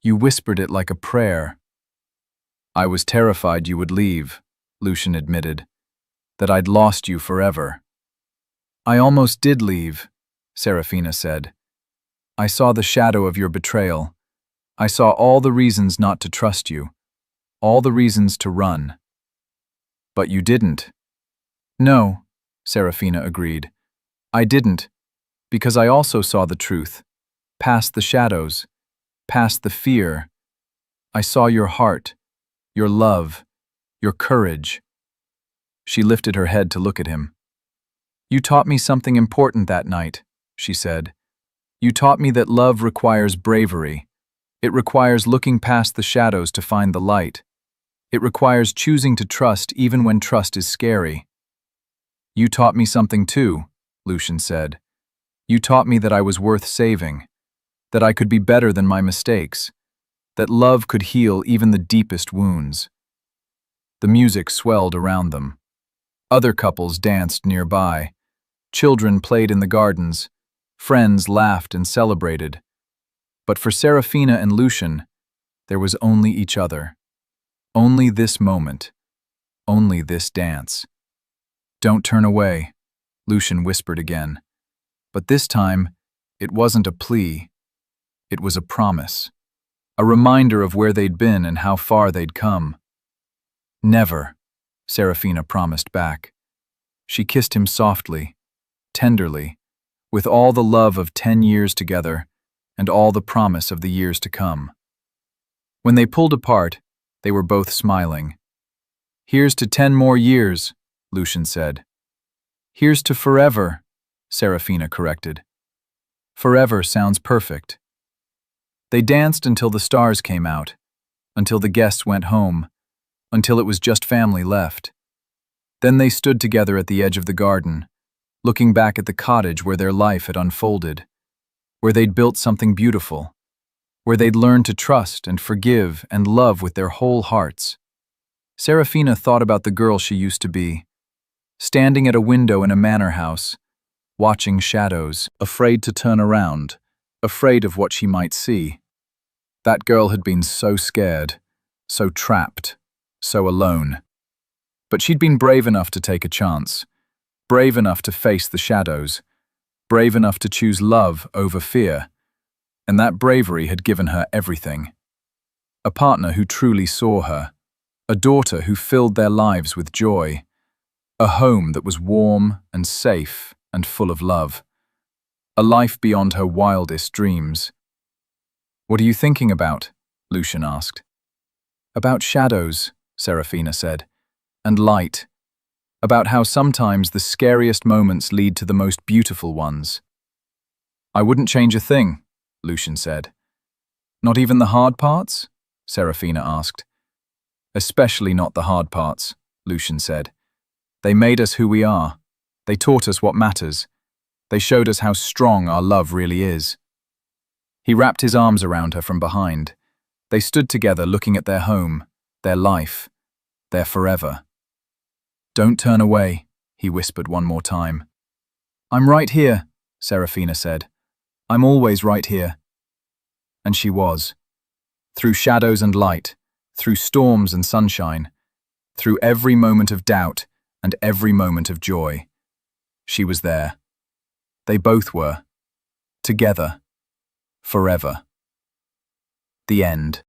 "You whispered it like a prayer." "I was terrified you would leave," Lucian admitted, "that I'd lost you forever." "I almost did leave," Serafina said. "I saw the shadow of your betrayal. I saw all the reasons not to trust you, all the reasons to run." "But you didn't." "No," Serafina agreed. "I didn't, because I also saw the truth, past the shadows, past the fear. I saw your heart, your love, your courage." She lifted her head to look at him. "You taught me something important that night," she said. "You taught me that love requires bravery. It requires looking past the shadows to find the light. It requires choosing to trust even when trust is scary." "You taught me something too," Lucian said. "You taught me that I was worth saving, that I could be better than my mistakes, that love could heal even the deepest wounds." The music swelled around them. Other couples danced nearby. Children played in the gardens. Friends laughed and celebrated. But for Serafina and Lucian, there was only each other. Only this moment. Only this dance. Don't turn away, Lucian whispered again. But this time, it wasn't a plea. It was a promise. A reminder of where they'd been and how far they'd come. Never, Serafina promised back. She kissed him softly, tenderly, with all the love of 10 years together and all the promise of the years to come. When they pulled apart, they were both smiling. Here's to 10 more years, Lucian said. Here's to forever, Serafina corrected. Forever sounds perfect. They danced until the stars came out, until the guests went home, until it was just family left. Then they stood together at the edge of the garden, looking back at the cottage where their life had unfolded, where they'd built something beautiful, where they'd learned to trust and forgive and love with their whole hearts. Serafina thought about the girl she used to be, standing at a window in a manor house, watching shadows, afraid to turn around, afraid of what she might see. That girl had been so scared, so trapped, so alone. But she'd been brave enough to take a chance, brave enough to face the shadows, brave enough to choose love over fear, and that bravery had given her everything. A partner who truly saw her, a daughter who filled their lives with joy, a home that was warm and safe and full of love, a life beyond her wildest dreams. "What are you thinking about?" Lucian asked. "About shadows," Serafina said, "and light. About how sometimes the scariest moments lead to the most beautiful ones." "I wouldn't change a thing," Lucian said. "Not even the hard parts?" Serafina asked. "Especially not the hard parts," Lucian said. "They made us who we are. They taught us what matters. They showed us how strong our love really is." He wrapped his arms around her from behind. They stood together looking at their home, their life, their forever. "Don't turn away," he whispered one more time. "I'm right here," Serafina said. "I'm always right here." And she was. Through shadows and light, through storms and sunshine, through every moment of doubt and every moment of joy, she was there. They both were. Together. Forever. The end.